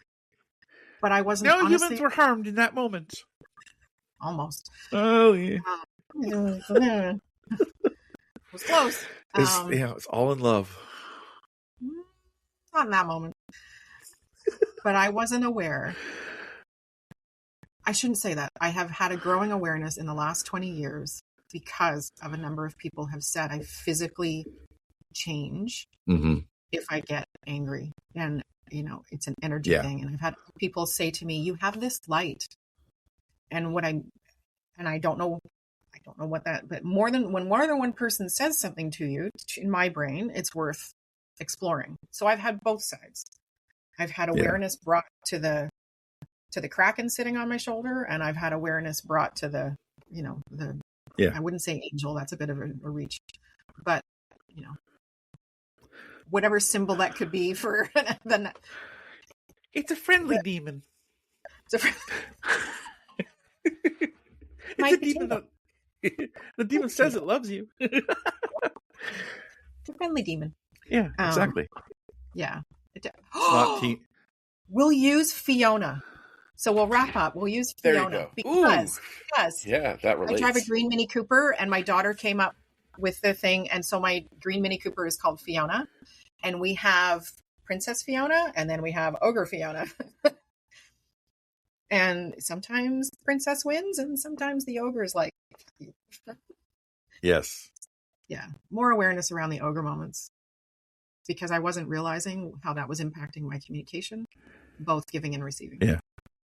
But I wasn't. No humans were harmed in that moment. Almost. Oh, yeah. It was close. It's all in love. Not in that moment. But I wasn't aware I shouldn't say that. I have had a growing awareness in the last 20 years because of a number of people have said I physically change if I get angry. And, you know, it's an energy thing. And I've had people say to me, you have this light. And I don't know what that, but when more than one person says something to you, in my brain, it's worth exploring. So I've had both sides. I've had awareness brought to the Kraken sitting on my shoulder, and I've had awareness brought to the I wouldn't say angel, that's a bit of a reach, but you know, whatever symbol that could be for the. It's a friendly demon. It's a demon. The demon says it loves you. It's a friendly demon. Yeah, exactly. Yeah. We'll use Fiona. So we'll wrap up. We'll use Fiona because that relates. I drive a green Mini Cooper, and my daughter came up with the thing, and so my green Mini Cooper is called Fiona, and we have Princess Fiona, and then we have Ogre Fiona. And sometimes the princess wins, and sometimes the ogre is like, yes. Yeah. More awareness around the ogre moments, because I wasn't realizing how that was impacting my communication, both giving and receiving. Yeah.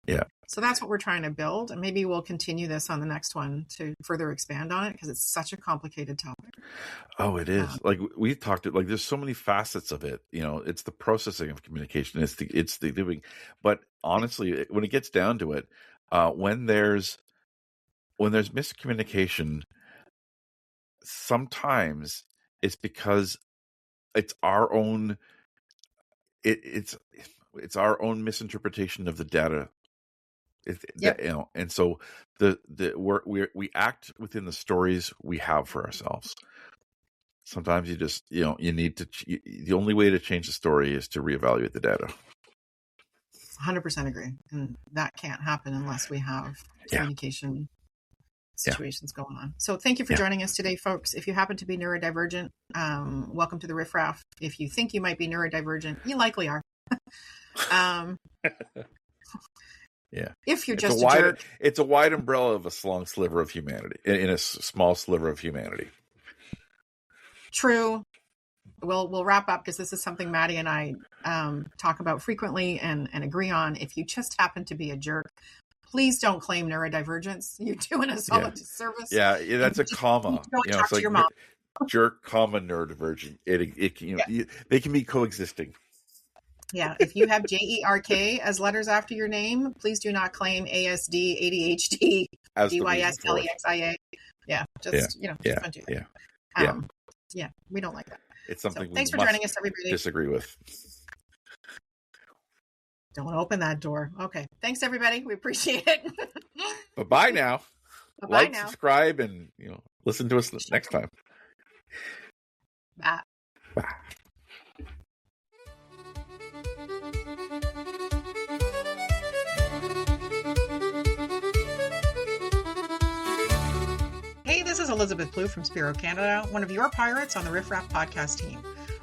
Yeah. So that's what we're trying to build. And maybe we'll continue this on the next one to further expand on it, because it's such a complicated topic. Oh, it is. Like we've talked it, like there's so many facets of it. You know, it's the processing of communication. It's the doing. But honestly, when it gets down to it, when there's miscommunication, sometimes it's because it's our own it's our own misinterpretation of the data. You know, and so we act within the stories we have for ourselves. Sometimes you just, you know, you need to. The only way to change the story is to reevaluate the data. 100% agree, and that can't happen unless we have communication situations going on. So thank you for joining us today, folks. If you happen to be neurodivergent, welcome to the Riff Raff. If you think you might be neurodivergent, you likely are. Yeah. If you're just a jerk. It's a wide umbrella of a long sliver of humanity, in a small sliver of humanity. True. We'll wrap up, because this is something Maddie and I talk about frequently and agree on. If you just happen to be a jerk, please don't claim neurodivergence. You're doing us all a disservice. Yeah, that's a comma. Don't talk to your mom. Jerk, comma, neurodivergent. They can be coexisting. Yeah, if you have JERK as letters after your name, please do not claim ASD, ADHD, DYSLEXIA. Yeah, just don't do that. Yeah, we don't like that. It's something. Thanks for joining us, everybody. Disagree with. Don't open that door. Okay, thanks everybody. We appreciate it. Bye now. Bye now. Subscribe, and listen to us next time. Bye. Bye. Hey, this is Elizabeth Blue from Spiro Canada, one of your pirates on the Riff Raff podcast team.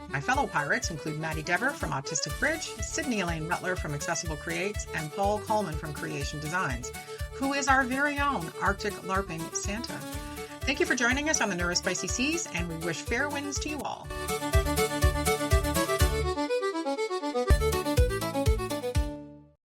My fellow pirates include Maddie Dever from Autistic Bridge, Sydney Elaine Butler from Accessible Creates, and Paul Coleman from Creation Designs, who is our very own Arctic LARPing Santa. Thank you for joining us on the Neurospicy Seas, and we wish fair winds to you all.